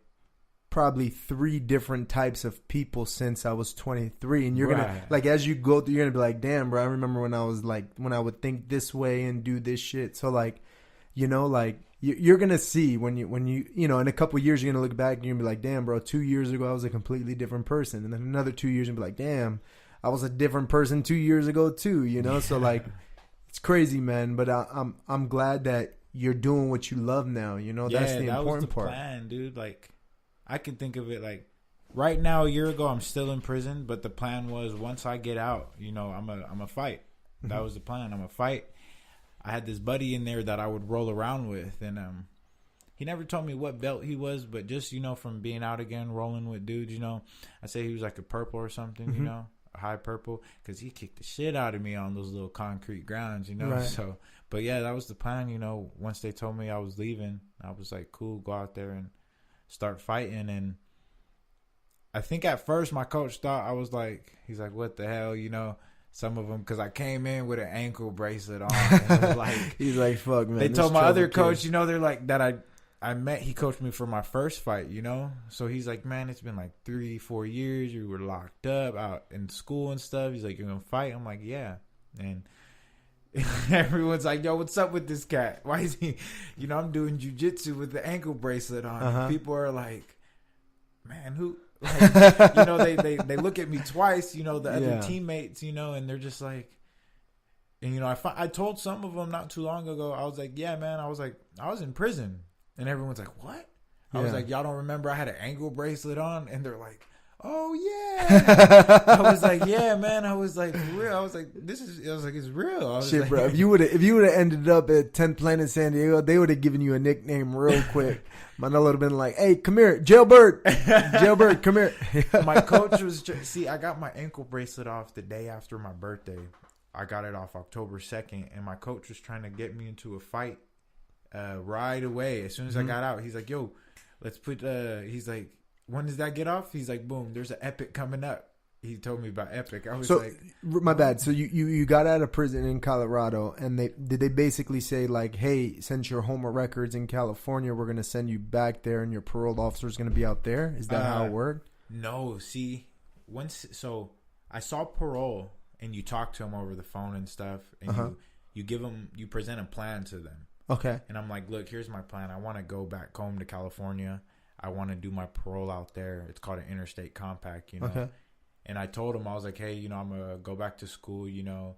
Speaker 1: probably 3 different types of people since I was 23. And you're gonna like, as you go through, you're gonna be like, damn, bro. I remember when I was like, when I would think this way and do this shit. So like, you know, like. You're gonna see when you you know, in a couple of years you're gonna look back and you're gonna be like, damn, bro, 2 years ago I was a completely different person, and then another 2 years and be like, damn, I was a different person 2 years ago too, you know. So like, it's crazy, man. But I'm glad that you're doing what you love now. You know, that's the important part.
Speaker 2: Plan, dude. Like, I can think of it like right now. A year ago, I'm still in prison, but the plan was once I get out, you know, I'm a fight. That was the plan. I'm a fight. I had this buddy in there that I would roll around with, and he never told me what belt he was, but just, you know, from being out again, rolling with dudes, you know, I say he was like a purple or something, you know. high purple, because he kicked the shit out of me on those little concrete grounds, you know.
Speaker 1: Right.
Speaker 2: So, but yeah, that was the plan, you know. Once they told me I was leaving, I was like, cool, go out there and start fighting. And I think at first my coach thought I was like, he's like, what the hell, you know. Some of them, because I came in with an ankle bracelet on. And it was like,
Speaker 1: he's like, fuck, man.
Speaker 2: They told my other coach, you know, they're like, that I met, he coached me for my first fight, you know. So he's like, man, it's been like 3-4 years. You were locked up out in school and stuff. He's like, you're going to fight? I'm like, yeah. And everyone's like, yo, what's up with this cat? Why is he, you know, I'm doing jiu-jitsu with the ankle bracelet on.
Speaker 1: Uh-huh.
Speaker 2: People are like, man, who? Like, you know, they look at me twice, you know, the other teammates, you know, and they're just like, and you know, I told some of them not too long ago, I was like, yeah, man, I was in prison, and everyone's like, what? I was like, y'all don't remember I had an ankle bracelet on? And they're like, oh yeah. I was like, yeah, man. I was like, for real. I was like, it's real. I was
Speaker 1: shit,
Speaker 2: like,
Speaker 1: bro. If you would have ended up at 10th Planet San Diego, they would have given you a nickname real quick. Manolo would have been like, hey, come here, Jailbird. Jailbird, come here.
Speaker 2: My coach was, I got my ankle bracelet off the day after my birthday. I got it off October 2nd, and my coach was trying to get me into a fight right away. As soon as I got out, he's like, yo, let's put, he's like, when does that get off? He's like, boom, there's an Epic coming up. He told me about Epic. I was like,
Speaker 1: my bad. So you got out of prison in Colorado, and did they basically say like, hey, since your home records in California, we're gonna send you back there, and your paroled officer is gonna be out there? Is that how it worked?
Speaker 2: No. See, so I saw parole, and you talk to them over the phone and stuff, and you present a plan to them.
Speaker 1: Okay.
Speaker 2: And I'm like, look, here's my plan. I want to go back home to California. I want to do my parole out there. It's called an interstate compact, you know. Okay. And I told him, I was like, hey, you know, I'm going to go back to school, you know.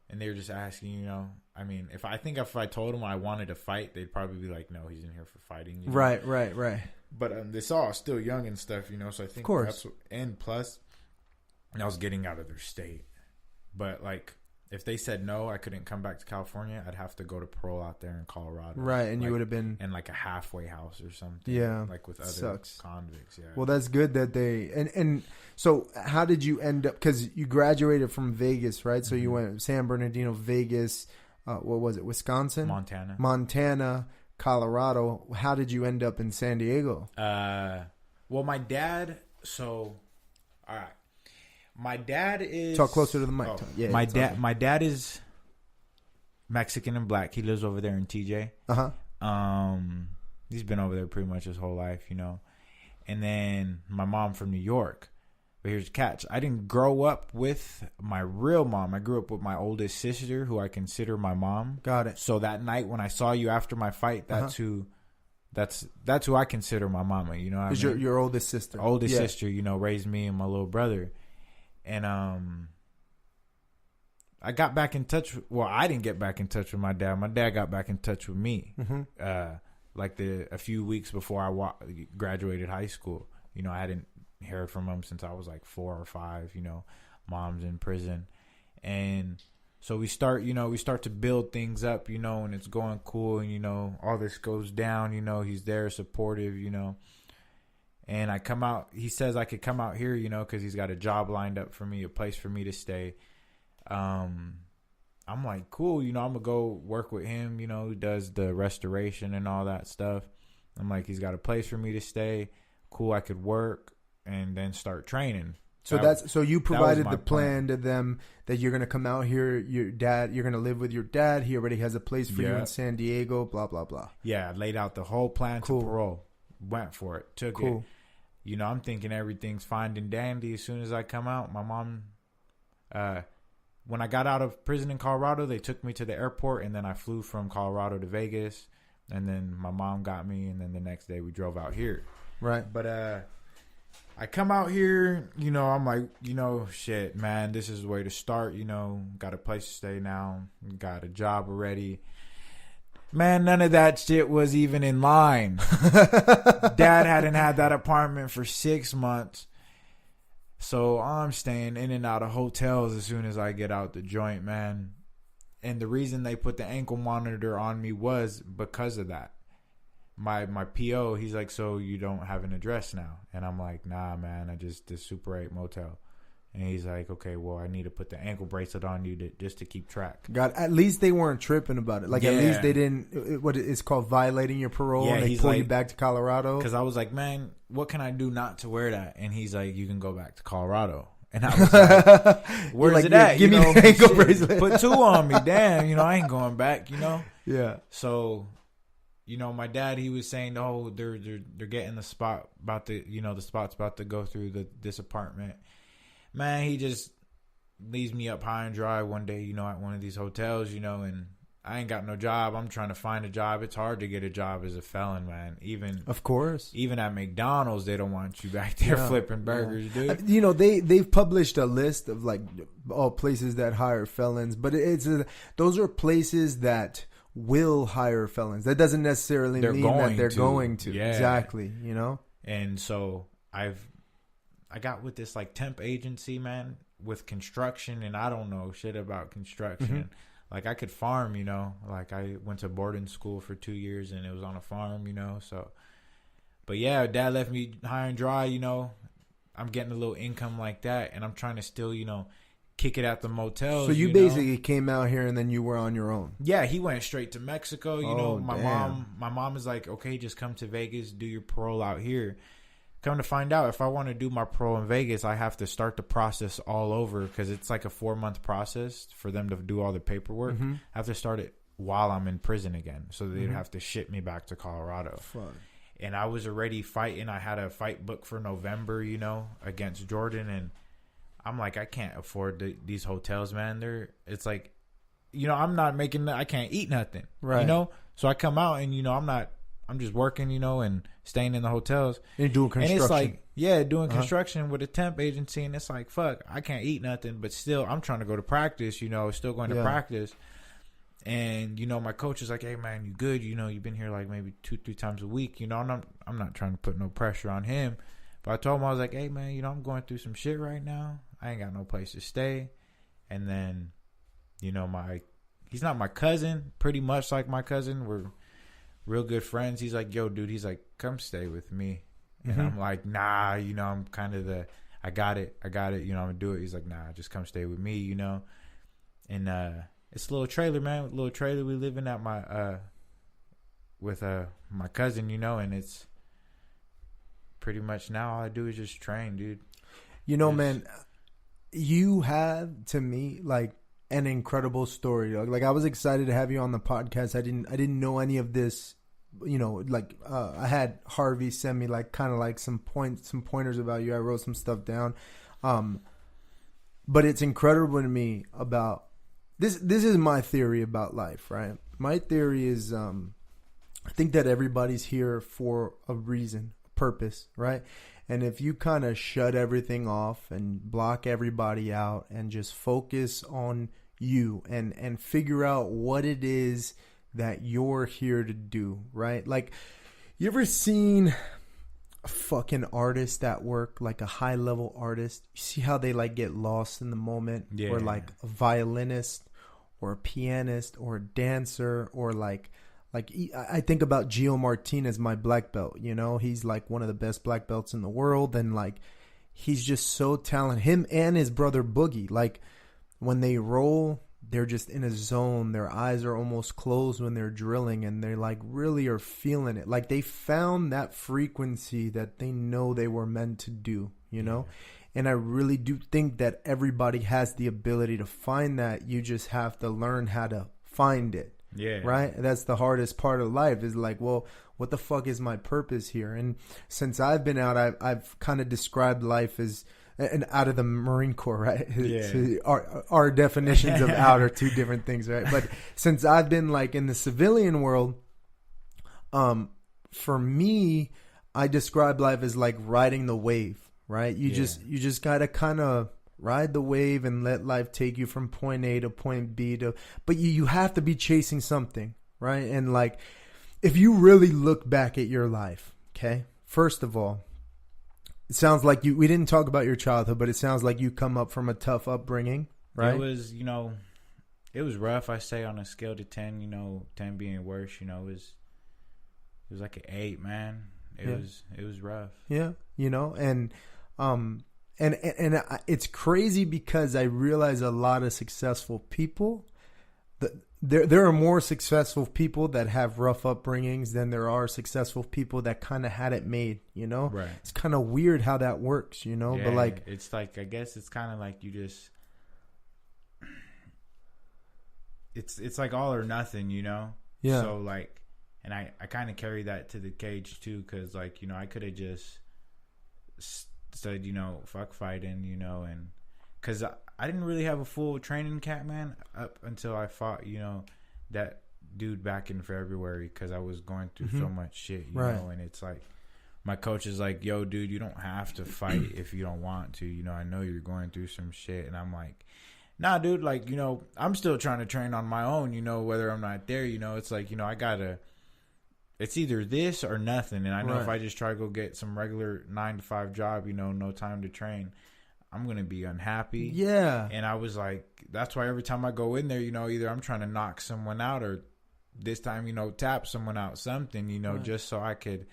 Speaker 2: And they were just asking, you know, I mean, if I told them I wanted to fight, they'd probably be like, no, he's in here for fighting. You know?
Speaker 1: Right.
Speaker 2: But they saw I was still young and stuff, you know. So I think,
Speaker 1: of course.
Speaker 2: And plus, I was getting out of their state. But like, if they said no, I couldn't come back to California, I'd have to go to parole out there in Colorado.
Speaker 1: Right, and
Speaker 2: like,
Speaker 1: you would have been
Speaker 2: in like a halfway house or something.
Speaker 1: Yeah,
Speaker 2: like with other convicts. Yeah.
Speaker 1: Well, that's good that they and so how did you end up? Because you graduated from Vegas, right? So you went San Bernardino, Vegas. What was it? Wisconsin, Montana, Colorado. How did you end up in San Diego?
Speaker 2: Well, my dad. So, all right. My dad is...
Speaker 1: Talk closer to the mic.
Speaker 2: Yeah, my dad is Mexican and black. He lives over there in TJ. He's been over there pretty much his whole life, you know. And then my mom from New York. But here's the catch. I didn't grow up with my real mom. I grew up with my oldest sister, who I consider my mom.
Speaker 1: Got it.
Speaker 2: So that night when I saw you after my fight, that's who I consider my mama, you know what I mean?
Speaker 1: Your oldest sister.
Speaker 2: Oldest sister, you know, raised me and my little brother. And I got back in touch. Well, I didn't get back in touch with my dad. My dad got back in touch with me, like a few weeks before I graduated high school. You know, I hadn't heard from him since I was like 4 or 5. You know, mom's in prison, and so we start to build things up. You know, and it's going cool, and you know, all this goes down. You know, he's there, supportive. You know. And I come out, he says I could come out here, you know, because he's got a job lined up for me, a place for me to stay. I'm like, cool, you know, I'm going to go work with him, you know, who does the restoration and all that stuff. I'm like, he's got a place for me to stay. Cool, I could work and then start training.
Speaker 1: So you provided the plan to them that you're going to come out here, you're going to live with your dad. He already has a place for you in San Diego, blah, blah, blah.
Speaker 2: Yeah, I laid out the whole plan to parole. Went for it, took it. You know, I'm thinking everything's fine and dandy. As soon as I come out, my mom, when I got out of prison in Colorado, they took me to the airport, and then I flew from Colorado to Vegas, and then my mom got me, and then the next day we drove out here.
Speaker 1: Right.
Speaker 2: But I come out here, you know, I'm like, you know, shit, man, this is the way to start. You know, got a place to stay now, got a job already. Man, none of that shit was even in line. Dad hadn't had that apartment for 6 months. So I'm staying in and out of hotels as soon as I get out the joint, man. And the reason they put the ankle monitor on me was because of that. My PO, he's like, so you don't have an address now? And I'm like, nah, man, this Super 8 motel. And he's like, okay, well, I need to put the ankle bracelet on you just to keep track.
Speaker 1: God, at least they weren't tripping about it. Like, at least they didn't, what it's called, violating your parole, and they pull you back to Colorado.
Speaker 2: Because I was like, man, what can I do not to wear that? And he's like, you can go back to Colorado. And I was like, where's it at?
Speaker 1: Give me the ankle bracelet.
Speaker 2: Put 2 on me. Damn, I ain't going back,
Speaker 1: Yeah.
Speaker 2: So, my dad, he was saying, oh, they're getting the spot about to, the spot's about to go through this apartment. Man, he just leaves me up high and dry one day, at one of these hotels, and I ain't got no job. I'm trying to find a job. It's hard to get a job as a felon, man.
Speaker 1: Of course.
Speaker 2: Even at McDonald's, they don't want you back there flipping burgers, dude.
Speaker 1: They've published a list of like all places that hire felons, but those are places that will hire felons. That doesn't necessarily mean that they're going to.
Speaker 2: Yeah.
Speaker 1: Exactly,
Speaker 2: And so I got with this like temp agency, man, with construction, and I don't know shit about construction.
Speaker 1: Mm-hmm.
Speaker 2: Like I could farm, like I went to boarding school for 2 years and it was on a farm, so, but yeah, dad left me high and dry, I'm getting a little income like that, and I'm trying to still, kick it at the motels.
Speaker 1: So you basically came out here and then you were on your own.
Speaker 2: Yeah, he went straight to Mexico. My
Speaker 1: damn.
Speaker 2: mom is like, okay, just come to Vegas, do your parole out here. Come to find out, if I want to do my parole in Vegas, I have to start the process all over because it's like a 4-month process for them to do all the paperwork.
Speaker 1: Mm-hmm.
Speaker 2: I have to start it while I'm in prison again. So they'd
Speaker 1: Mm-hmm.
Speaker 2: have to ship me back to Colorado.
Speaker 1: Fuck.
Speaker 2: And I was already fighting. I had a fight booked for November, against Jordan. And I'm like, I can't afford these hotels, man. It's like, I'm not making, I can't eat nothing,
Speaker 1: right?
Speaker 2: So I come out and, I'm just working, and staying in the hotels.
Speaker 1: And doing construction.
Speaker 2: And it's like, doing construction with a temp agency. And it's like, fuck, I can't eat nothing. But still, I'm trying to go to practice, still going to practice. And, my coach is like, hey, man, you good? You've been here like maybe 2-3 times a week. I'm not trying to put no pressure on him. But I told him, I was like, hey, man, I'm going through some shit right now. I ain't got no place to stay. And then, he's not my cousin, pretty much like my cousin. We're real good friends. He's like, yo, dude, he's like, come stay with me. And I'm like, nah, I'm kind of I got it. I'm going to do it. He's like, nah, just come stay with me, And it's a little trailer, man. A little trailer we live in at my, with my cousin, and it's pretty much now all I do is just train, dude.
Speaker 1: Man, you have, to me, like, an incredible story, dog. Like, I was excited to have you on the podcast. I didn't know any of this, I had Harvey send me like kind of like some pointers about you. I wrote some stuff down. But it's incredible to me about this is my theory about life, right? My theory is I think that everybody's here for a reason, a purpose, right? And if you kind of shut everything off and block everybody out and just focus on you and figure out what it is that you're here to do, right? Like, you ever seen a fucking artist at work, like a high level artist? You see how they like get lost in the moment?
Speaker 2: Yeah.
Speaker 1: Or like a violinist or a pianist or a dancer or like I think about Gio Martinez, my black belt, he's like one of the best black belts in the world. And like, he's just so talented. Him and his brother Boogie, like when they roll, they're just in a zone. Their eyes are almost closed when they're drilling, and they like really are feeling it. Like they found that frequency that they know they were meant to do, And I really do think that everybody has the ability to find that. You just have to learn how to find it.
Speaker 2: Yeah.
Speaker 1: Right? That's the hardest part of life, is like, well, what the fuck is my purpose here? And since I've been out, I've kind of described life as, and out of the Marine Corps, right?
Speaker 2: Yeah.
Speaker 1: So our definitions of out are two different things, right? But since I've been like in the civilian world, for me, I describe life as like riding the wave, right? You just gotta kind of ride the wave and let life take you from point A to point B but you have to be chasing something, right? And like, if you really look back at your life, okay, first of all, it sounds like we didn't talk about your childhood, but it sounds like you come up from a tough upbringing, right?
Speaker 2: It was, it was rough. I say on a scale to 10, 10 being worse, it was like an 8, man. It was rough.
Speaker 1: Yeah. And And it's crazy because I realize a lot of successful people, there are more successful people that have rough upbringings than there are successful people that kind of had it made, you know?
Speaker 2: Right.
Speaker 1: It's kind of weird how that works, you know?
Speaker 2: Yeah,
Speaker 1: but like,
Speaker 2: it's like, I guess it's kind of like you just, it's like all or nothing, you know?
Speaker 1: Yeah.
Speaker 2: So like, and I kind of carry that to the cage too, because like, you know, I could have just said, you know, fuck fighting, you know, and because I didn't really have a full training camp, man, up until I fought, you know, that dude back in February, because I was going through so much shit, you know, and it's like, my coach is like, yo, dude, you don't have to fight if you don't want to, you know, I know you're going through some shit, and I'm like, nah, dude, like, you know, I'm still trying to train on my own, you know, whether I'm not there, you know, it's like, you know, I gotta, it's either this or nothing. And I know if I just try to go get some regular 9-to-5 job, you know, no time to train, I'm going to be unhappy.
Speaker 1: Yeah.
Speaker 2: And I was like, that's why every time I go in there, you know, either I'm trying to knock someone out or this time, you know, tap someone out, something, you know, just so I could,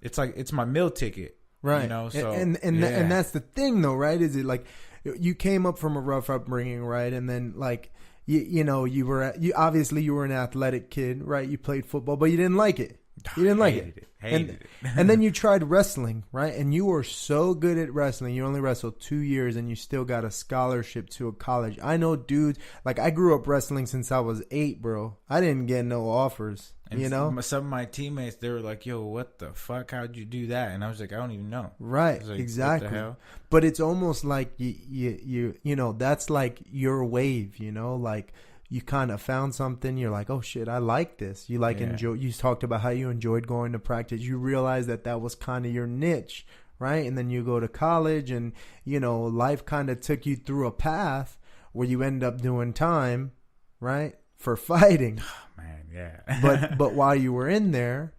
Speaker 2: it's like, it's my meal ticket. Right. You know, so.
Speaker 1: And that's the thing though, right? Is it like, you came up from a rough upbringing, right? And then like, you know, you were an athletic kid, right? You played football, but you didn't like it. You didn't like it.
Speaker 2: Hated it.
Speaker 1: And then you tried wrestling, right? And you were so good at wrestling. You only wrestled 2 years and you still got a scholarship to a college. I know dudes, like I grew up wrestling since I was 8, bro. I didn't get no offers,
Speaker 2: and
Speaker 1: you know?
Speaker 2: Some of my teammates, they were like, yo, what the fuck? How'd you do that? And I was like, I don't even know.
Speaker 1: Right,
Speaker 2: like,
Speaker 1: exactly.
Speaker 2: What the hell?
Speaker 1: But it's almost like you know, that's like your wave, you know? Like you kind of found something. You're like, oh shit, I like this. You like enjoy. You talked about how you enjoyed going to practice. You realized that was kind of your niche, right? And then you go to college, and you know, life kind of took you through a path where you end up doing time, right, for fighting.
Speaker 2: Oh, man, yeah.
Speaker 1: but while you were in there,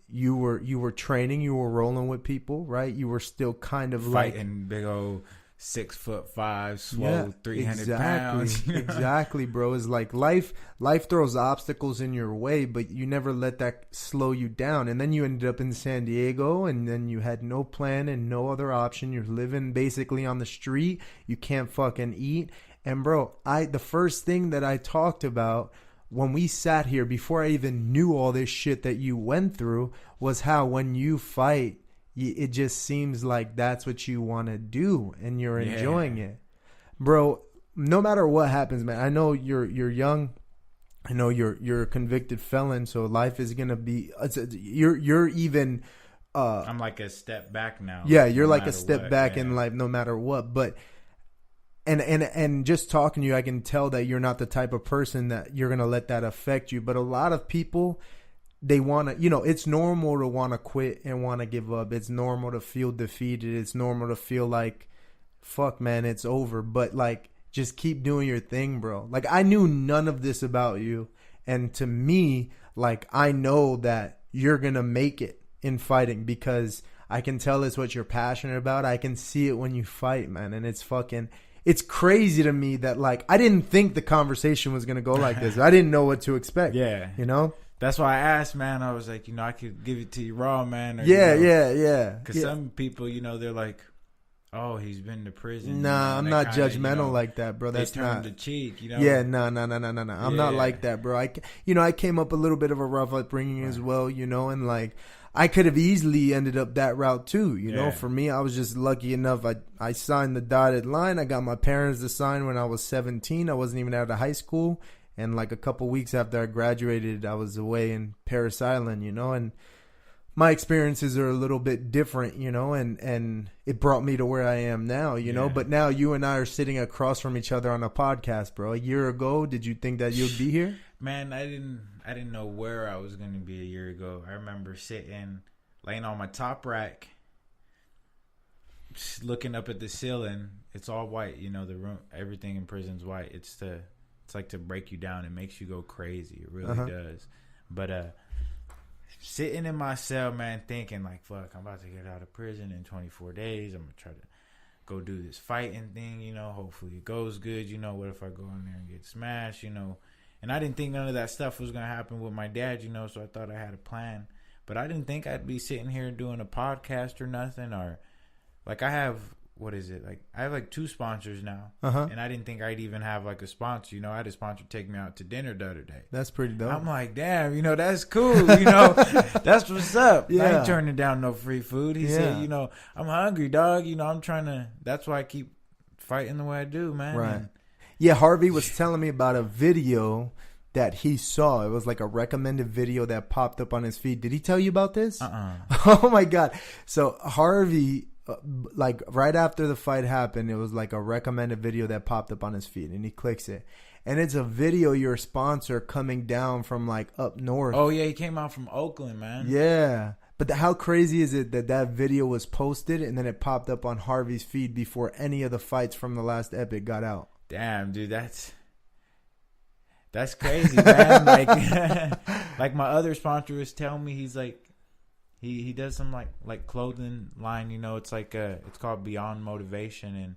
Speaker 1: you were training. You were rolling with people, right? You were still kind of
Speaker 2: fighting
Speaker 1: like
Speaker 2: big old 6'5", swole, 300 pounds.
Speaker 1: Exactly, bro. It's like life throws obstacles in your way, but you never let that slow you down. And then you ended up in San Diego, and then you had no plan and no other option. You're living basically on the street. You can't fucking eat. And bro, the first thing that I talked about when we sat here before I even knew all this shit that you went through was how when you fight, it just seems like that's what you want to do and you're enjoying it. Bro, no matter what happens, man, I know you're young. I know you're a convicted felon, so life is going to be you're even
Speaker 2: I'm like a step back now.
Speaker 1: Yeah, you're like a step back in life no matter what, but and just talking to you, I can tell that you're not the type of person that you're going to let that affect you, but a lot of people, they want to, you know, it's normal to want to quit and want to give up. It's normal to feel defeated. It's normal to feel like, fuck, man, it's over. But, like, just keep doing your thing, bro. Like, I knew none of this about you. And to me, like, I know that you're going to make it in fighting because I can tell it's what you're passionate about. I can see it when you fight, man. And it's crazy to me that, like, I didn't think the conversation was going to go like this. I didn't know what to expect.
Speaker 2: Yeah.
Speaker 1: You know?
Speaker 2: That's why I asked, man. I was like, you know, I could give it to you raw, man. Or,
Speaker 1: yeah,
Speaker 2: you know,
Speaker 1: yeah.
Speaker 2: Because some people, you know, they're like, oh, he's been to prison.
Speaker 1: Nah, I'm not judgmental, you know, like that, bro. That's not.
Speaker 2: They turned the cheek, you know.
Speaker 1: Yeah, no. I'm not like that, bro. I came up a little bit of a rough upbringing as well, you know, and like I could have easily ended up that route too, you know. For me, I was just lucky enough. I signed the dotted line. I got my parents to sign when I was 17. I wasn't even out of high school. And like a couple weeks after I graduated, I was away in Paris Island, you know, and my experiences are a little bit different, you know, and it brought me to where I am now, you know, but now you and I are sitting across from each other on a podcast, bro. A year ago, did you think that you'd be here?
Speaker 2: Man, I didn't know where I was going to be a year ago. I remember laying on my top rack, just looking up at the ceiling. It's all white, you know, the room, everything in prison's white. It's like to break you down. It makes you go crazy. It really does. But sitting in my cell, man, thinking like, fuck, I'm about to get out of prison in 24 days. I'm going to try to go do this fighting thing, you know. Hopefully it goes good, you know. What if I go in there and get smashed, you know. And I didn't think none of that stuff was going to happen with my dad, you know, so I thought I had a plan. But I didn't think I'd be sitting here doing a podcast or nothing. Or like I have what is it? Like, I have like 2 sponsors now. And I didn't think I'd even have like a sponsor. You know, I had a sponsor take me out to dinner the other day.
Speaker 1: That's pretty dope.
Speaker 2: I'm like, damn, you know, that's cool. You know, that's what's up.
Speaker 1: Yeah.
Speaker 2: I ain't turning down no free food. He said, you know, I'm hungry, dog. You know, I'm trying to, that's why I keep fighting the way I do, man.
Speaker 1: Right.
Speaker 2: And,
Speaker 1: yeah, Harvey was telling me about a video that he saw. It was like a recommended video that popped up on his feed. Did he tell you about this? Oh my God. So Harvey, like right after the fight happened, it was like a recommended video that popped up on his feed, and he clicks it. And it's a video, your sponsor coming down from like up north.
Speaker 2: Oh yeah, he came out from Oakland, man.
Speaker 1: Yeah. But how crazy is it that video was posted and then it popped up on Harvey's feed before any of the fights from the last Epic got out?
Speaker 2: Damn, dude, that's crazy, man. Like, like my other sponsor was telling me, he's like, he does some like clothing line, you know. It's like it's called Beyond Motivation, and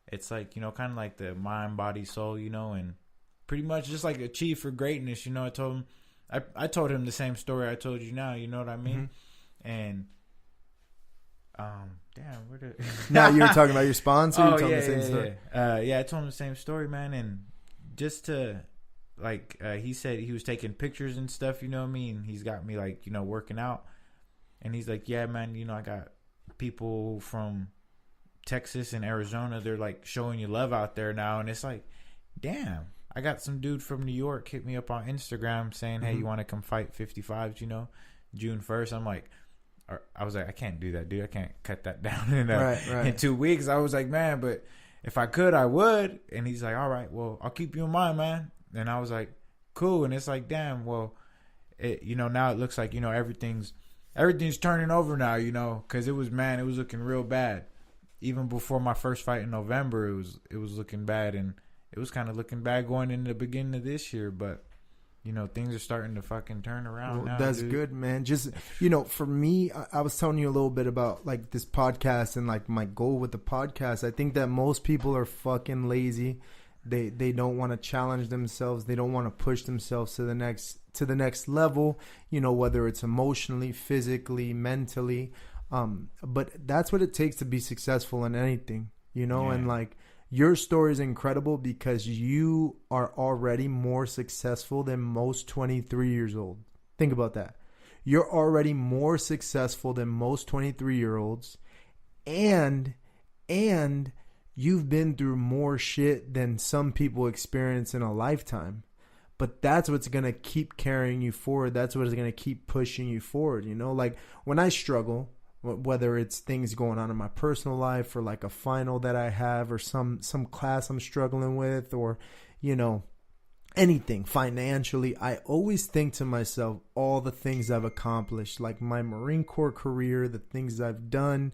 Speaker 2: it's like, you know, kind of like the mind, body, soul, you know, and pretty much just like achieve for greatness, you know. I told him the same story I told you now, you know what I mean? And damn, where did
Speaker 1: now you were talking about your sponsor?
Speaker 2: Oh,
Speaker 1: you told
Speaker 2: yeah,
Speaker 1: the same
Speaker 2: yeah,
Speaker 1: story?
Speaker 2: yeah. I told him the same story, man. And just to, like, he said he was taking pictures and stuff, you know what I mean? He's got me, like, you know, working out. And he's like, yeah, man, you know, I got people from Texas and Arizona. They're, like, showing you love out there now. And it's like, damn. I got some dude from New York hit me up on Instagram saying, hey, you want to come fight 55s, you know, June 1st? I'm like, I was like, I can't do that, dude. I can't cut that down in 2 weeks. I was like, man, but if I could, I would. And he's like, all right, well, I'll keep you in mind, man. And I was like, cool. And it's like, damn, well, you know, now it looks like, you know, everything's turning over now, you know, because it was looking real bad. Even before my first fight in November, it was looking bad, and it was kind of looking bad going into the beginning of this year, but you know, things are starting to fucking turn around now.
Speaker 1: That's
Speaker 2: dude.
Speaker 1: good, man. Just, you know, for me, I was telling you a little bit about like this podcast and like my goal with the podcast. I think that most people are fucking lazy. They don't want to challenge themselves. They don't want to push themselves to the next level, you know, whether it's emotionally, physically, mentally. But that's what it takes to be successful in anything, you know, and like, your story is incredible because you are already more successful than most 23 years old. Think about that. You're already more successful than most 23-year-olds, and you've been through more shit than some people experience in a lifetime. But that's what's going to keep carrying you forward. That's what's going to keep pushing you forward, you know? Like when I struggle, whether it's things going on in my personal life or like a final that I have or some class I'm struggling with, or, you know, anything financially, I always think to myself, all the things I've accomplished, like my Marine Corps career, the things I've done,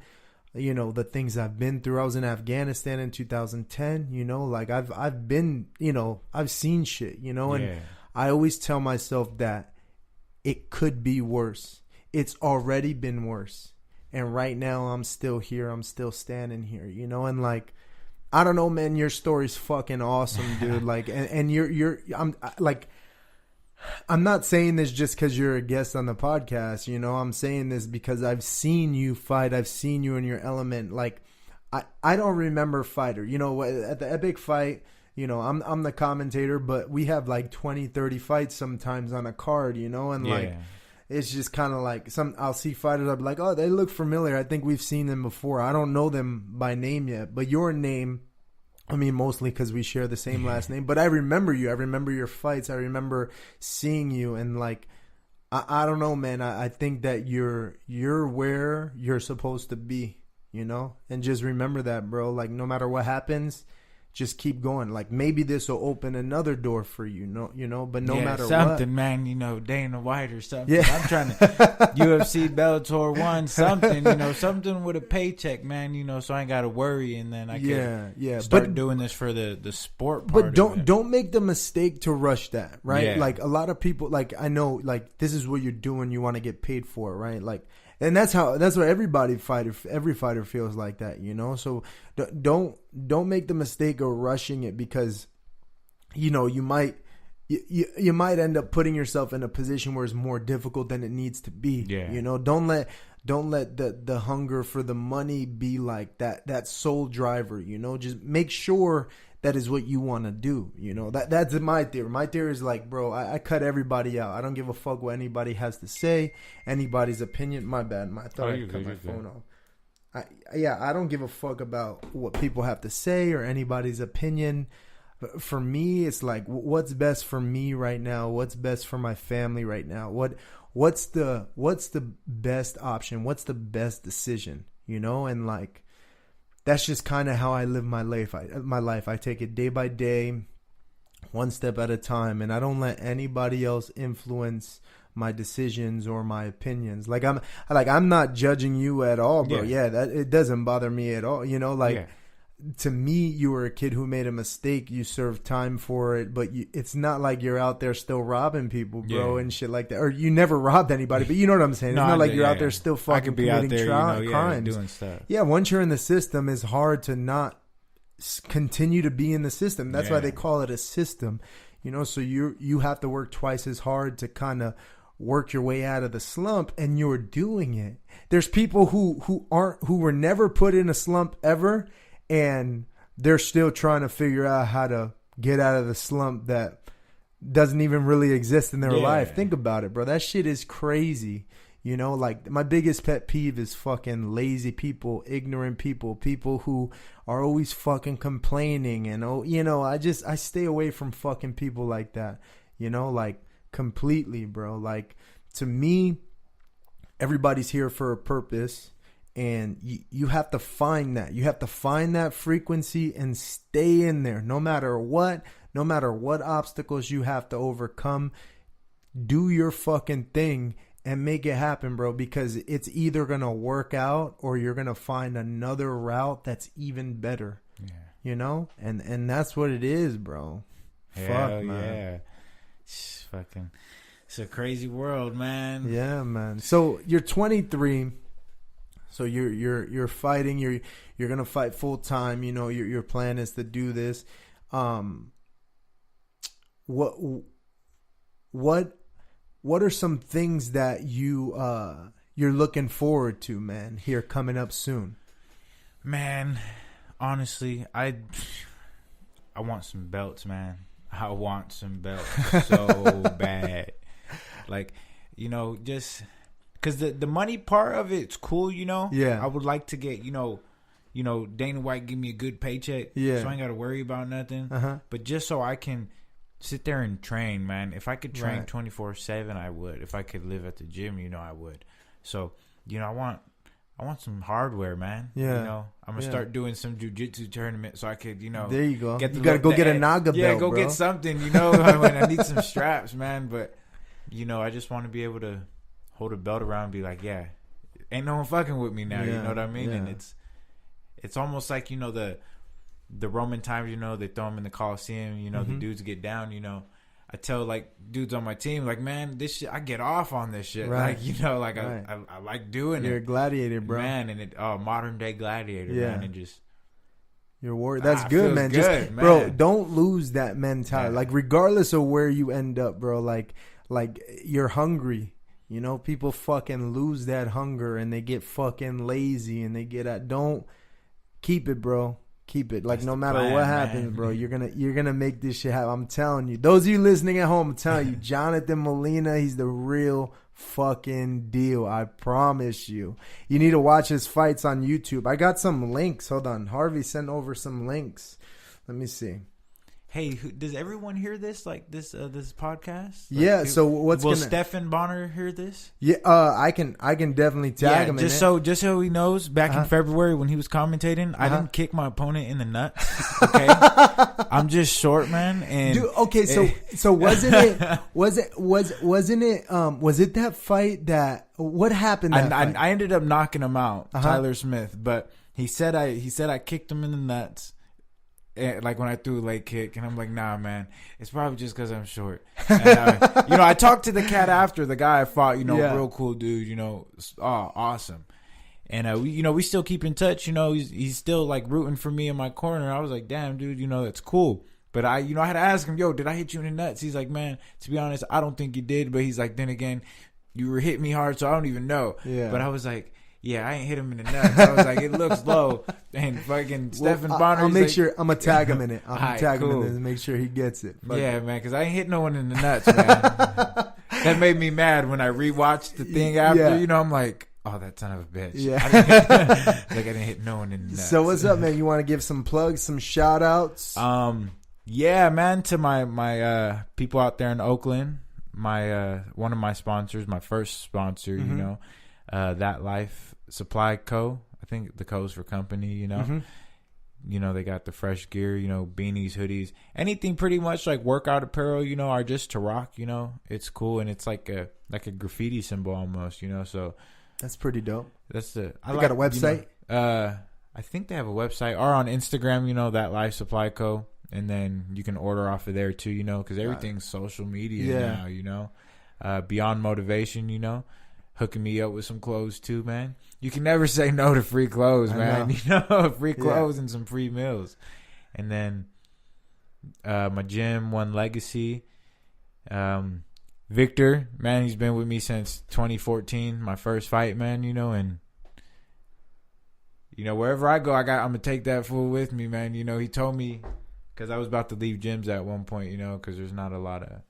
Speaker 1: you know, the things I've been through. I was in Afghanistan in 2010, you know, like I've been, you know, I've seen shit, you know, and I always tell myself that it could be worse. It's already been worse. And right now I'm still here. I'm still standing here, you know, and like, I don't know, man, your story's fucking awesome, dude. Like, and I'm not saying this just because you're a guest on the podcast, you know. I'm saying this because I've seen you fight. I've seen you in your element. Like, I don't remember fighter, you know, at the Epic fight, you know, I'm the commentator, but we have like 20, 30 fights sometimes on a card, you know, and like, it's just kind of like I'll see fighters, I'll be like, oh, they look familiar. I think we've seen them before. I don't know them by name yet, but your name, I mean, mostly because we share the same last name, but I remember you. I remember your fights. I remember seeing you, and like, I don't know, man. I think that you're where you're supposed to be, you know, and just remember that, bro. Like, no matter what happens, just keep going. Like, maybe this will open another door for you, you know, but no matter
Speaker 2: something,
Speaker 1: what.
Speaker 2: man, you know, Dana White or something.
Speaker 1: Yeah.
Speaker 2: I'm trying to UFC, Bellator 1, something, you know, something with a paycheck, man, you know, so I ain't got to worry, and then I can start doing this for the sport part.
Speaker 1: But don't make the mistake to rush that, right?
Speaker 2: Yeah.
Speaker 1: Like, a lot of people, like, I know, like, this is what you're doing, you want to get paid for, right? Like, and that's what every fighter feels like that, you know? So don't make the mistake of rushing it, because, you know, you might you might end up putting yourself in a position where it's more difficult than it needs to be.
Speaker 2: Yeah.
Speaker 1: You know, don't let the hunger for the money be like that sole driver. You know, just make sure that is what you want to do. You know, that's my theory. My theory is like, bro, I cut everybody out. I don't give a fuck what anybody has to say, anybody's opinion. My bad. I thought I cut my phone off. I don't give a fuck about what people have to say or anybody's opinion. For me, it's like, what's best for me right now? What's best for my family right now? What's the best option? What's the best decision? You know, and like, that's just kind of how I live my life. I take it day by day, one step at a time, and I don't let anybody else influence my decisions or my opinions. Like I'm not judging you at all, bro. Yeah, that it doesn't bother me at all. You know, like to me, you were a kid who made a mistake. You served time for it, but it's not like you're out there still robbing people, bro, and shit like that. Or you never robbed anybody, but you know what I'm saying. It's not like you're out there still fucking committing crimes.
Speaker 2: Doing stuff.
Speaker 1: Yeah, once you're in the system, it's hard to not continue to be in the system. That's why they call it a system. You know, so you have to work twice as hard to kind of work your way out of the slump, and you're doing it. There's people who were never put in a slump ever, and they're still trying to figure out how to get out of the slump that doesn't even really exist in their life. Think about it, bro. That shit is crazy. You know, like my biggest pet peeve is fucking lazy people, ignorant people, people who are always fucking complaining. And, you know, I stay away from fucking people like that, you know, like completely, bro. Like to me, everybody's here for a purpose. And you have to find that. You have to find that frequency and stay in there. No matter what obstacles you have to overcome, do your fucking thing and make it happen, bro. Because it's either going to work out or you're going to find another route that's even better. Yeah. You know? And that's what it is, bro.
Speaker 2: Hell yeah. It's a crazy world, man. Yeah,
Speaker 1: man. So you're 23. So you're fighting. You're gonna fight full time. You know your plan is to do this. What are some things that you're looking forward to, man? Here coming up soon.
Speaker 2: Man, honestly, I want some belts, man. I want some belts so bad. Like, you know, just. Because the money part of it's cool, you know?
Speaker 1: Yeah.
Speaker 2: I would like to get, you know, Dana White give me a good paycheck.
Speaker 1: Yeah.
Speaker 2: So I ain't got to worry about nothing.
Speaker 1: Uh-huh.
Speaker 2: But just so I can sit there and train, man. If I could train 24/7, I would. If I could live at the gym, you know, I would. So, you know, I want some hardware, man.
Speaker 1: Yeah.
Speaker 2: You know, I'm going to start doing some jiu-jitsu tournament so I could, you know.
Speaker 1: There you go. You got to go get a Naga belt,
Speaker 2: Yeah, go
Speaker 1: bro.
Speaker 2: get something, you know. I need some straps, man. But, you know, I just want to be able to hold a belt around and be like, yeah, ain't no one fucking with me now. You know what I mean? Yeah. And it's almost like, you know, the Roman times, you know, they throw them in the Coliseum, you know, the dudes get down, you know. I tell, like, dudes on my team, like, man, this shit, I get off on this shit. Right. Like, you know, like, I like doing it.
Speaker 1: You're a gladiator, bro.
Speaker 2: Man, and modern day gladiator, man, and just.
Speaker 1: You're worried. That's good, man.
Speaker 2: Good,
Speaker 1: just,
Speaker 2: man.
Speaker 1: Bro, don't lose that mentality. Like, regardless of where you end up, bro, like you're hungry. You know, people fucking lose that hunger and they get fucking lazy and they get don't keep it, bro. Keep it. Like, no matter what happens, bro, you're gonna make this shit happen. I'm telling you. Those of you listening at home, I'm telling you, Jonathan Molina, he's the real fucking deal. I promise you. You need to watch his fights on YouTube. I got some links. Hold on. Harvey sent over some links. Let me see.
Speaker 2: Hey, does everyone hear this? Like this podcast? Like,
Speaker 1: yeah. So will
Speaker 2: Stefan Bonner hear this?
Speaker 1: Yeah. I can definitely tag him.
Speaker 2: Just so he knows. Back in February when he was commentating, I didn't kick my opponent in the nuts. Okay. I'm just short, man. And
Speaker 1: dude, okay. So wasn't it that fight that what happened?
Speaker 2: I ended up knocking him out, Tyler Smith. But he said I kicked him in the nuts. Like when I threw a leg kick, and I'm like, nah, man, it's probably just because I'm short. And you know, I talked to the cat after the guy I fought. You know, real cool dude. You know, awesome. And we still keep in touch. You know, he's still like rooting for me in my corner. I was like, damn, dude, you know, that's cool. But I had to ask him, yo, did I hit you in the nuts? He's like, man, to be honest, I don't think you did. But he's like, then again, you were hitting me hard, so I don't even know.
Speaker 1: Yeah.
Speaker 2: But I was like, yeah, I ain't hit him in the nuts. I was like, it looks low. And fucking Stephen Bonner.
Speaker 1: I'll make sure. I'm going to tag him in it. I'll tag him in
Speaker 2: cool.
Speaker 1: it and make sure he gets it.
Speaker 2: Yeah, man, because I ain't hit no one in the nuts, man. That made me mad when I rewatched the thing after.
Speaker 1: Yeah.
Speaker 2: You know, I'm like, oh, that son of a bitch.
Speaker 1: Yeah.
Speaker 2: I didn't hit no one in the nuts.
Speaker 1: So what's up, man? You want to give some plugs, some shout outs?
Speaker 2: Yeah, man, to my people out there in Oakland, my one of my sponsors, my first sponsor,
Speaker 1: Mm-hmm.
Speaker 2: you know, That Life Supply Co. I think the Co's for company, you know.
Speaker 1: Mm-hmm.
Speaker 2: You know, they got the fresh gear, you know, beanies, hoodies, anything pretty much like workout apparel, you know, are just to rock, you know. It's cool, and it's like a graffiti symbol almost, you know. So
Speaker 1: that's pretty dope.
Speaker 2: That's the.
Speaker 1: They got a website?
Speaker 2: You know, I think they have a website, or on Instagram, you know, That Life Supply Co. And then you can order off of there too, you know, because everything's social media now, you know. Beyond Motivation, you know, hooking me up with some clothes too, man. You can never say no to free clothes, man. You know, free clothes and some free meals. And then my gym, One Legacy. Victor, man, he's been with me since 2014, my first fight, man, you know, and you know, wherever I go, I'm gonna take that fool with me, man. You know, he told me, because I was about to leave gyms at one point, you know, because there's not a lot of,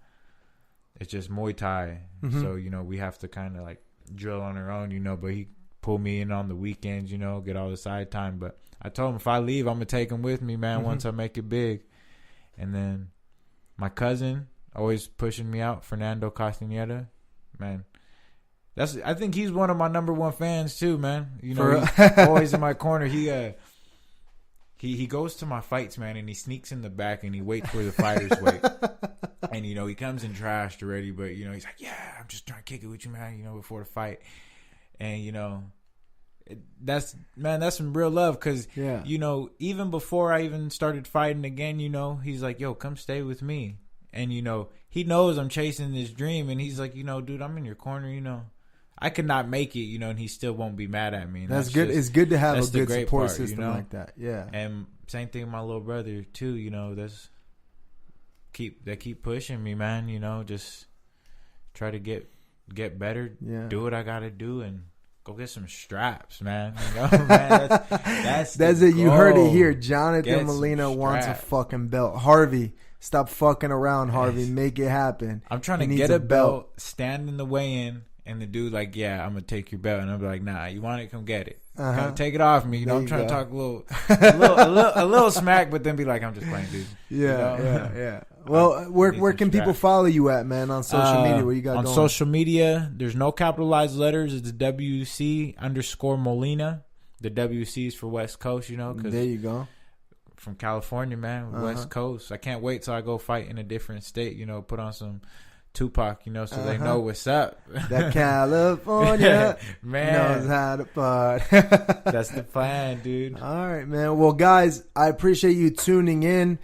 Speaker 2: it's just Muay Thai.
Speaker 1: Mm-hmm.
Speaker 2: So, you know, we have to kind of like drill on our own, you know, but he pulled me in on the weekends, you know, get all the side time. But I told him if I leave, I'm going to take him with me, man, once I make it big. And then my cousin, always pushing me out, Fernando Castaneda, man. I think he's one of my number one fans too, man. You know, he's always in my corner. He goes to my fights, man, and he sneaks in the back and he waits where the fighters wait. And, you know, he comes in trashed already, but, you know, he's like, yeah, I'm just trying to kick it with you, man, you know, before the fight. And, you know, that's some real love because, you know, even before I even started fighting again, you know, he's like, yo, come stay with me. And, you know, he knows I'm chasing this dream. And he's like, you know, dude, I'm in your corner, you know. I could not make it, you know, and he still won't be mad at me. And
Speaker 1: that's good. It's good to have a good support system,
Speaker 2: you know?
Speaker 1: like that. Yeah.
Speaker 2: And same thing with my little brother too, you know, they keep pushing me, man, you know, just try to get better, do what I gotta do, and go get some straps, man. You know, man, that's
Speaker 1: it. You heard it here. Jonathan Molina wants a fucking belt. Harvey, stop fucking around, Harvey.
Speaker 2: Yes.
Speaker 1: Make it happen.
Speaker 2: I'm trying to get a belt, stand in the weigh-in, and the dude like, yeah, I'm gonna take your belt, and I'm like, nah, you want it? Come get it. Come take it off me. You know, I'm trying to talk a little smack, but then be like, I'm just playing, dude.
Speaker 1: Yeah,
Speaker 2: you know?
Speaker 1: yeah. Well, where can people follow you at, man? On social media, what you got going?
Speaker 2: On social media, there's no capitalized letters. It's WC_Molina. The WC is for West Coast, you know. Cause
Speaker 1: there you go.
Speaker 2: From California, man, West Coast. I can't wait till I go fight in a different state, you know, put on some Tupac, you know, so they know what's up.
Speaker 1: That California
Speaker 2: man
Speaker 1: knows how to part.
Speaker 2: That's the plan, dude.
Speaker 1: All right, man. Well, guys, I appreciate you tuning in.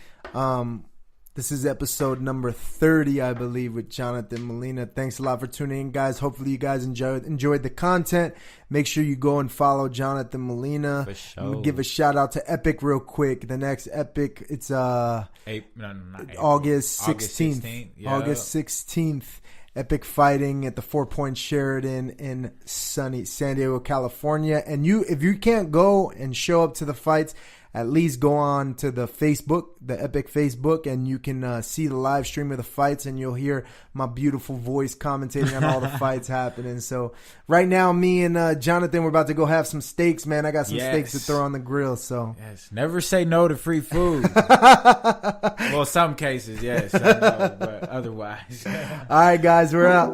Speaker 1: This is episode number 30, I believe, with Jonathan Molina. Thanks a lot for tuning in, guys. Hopefully you guys enjoyed the content. Make sure you go and follow Jonathan Molina.
Speaker 2: For sure.
Speaker 1: Give a shout out to Epic real quick. The next Epic, it's August 16th.
Speaker 2: Yeah.
Speaker 1: August 16th. Epic fighting at the 4 Point Sheridan in sunny San Diego, California. And if you can't go and show up to the fights, at least go on to the Facebook, the Epic Facebook, and you can see the live stream of the fights, and you'll hear my beautiful voice commentating on all the fights happening. So right now, me and Jonathan, we're about to go have some steaks, man. I got some steaks to throw on the grill. So
Speaker 2: never say no to free food. Well, some cases, yes, I know, but otherwise.
Speaker 1: All right, guys, we're out.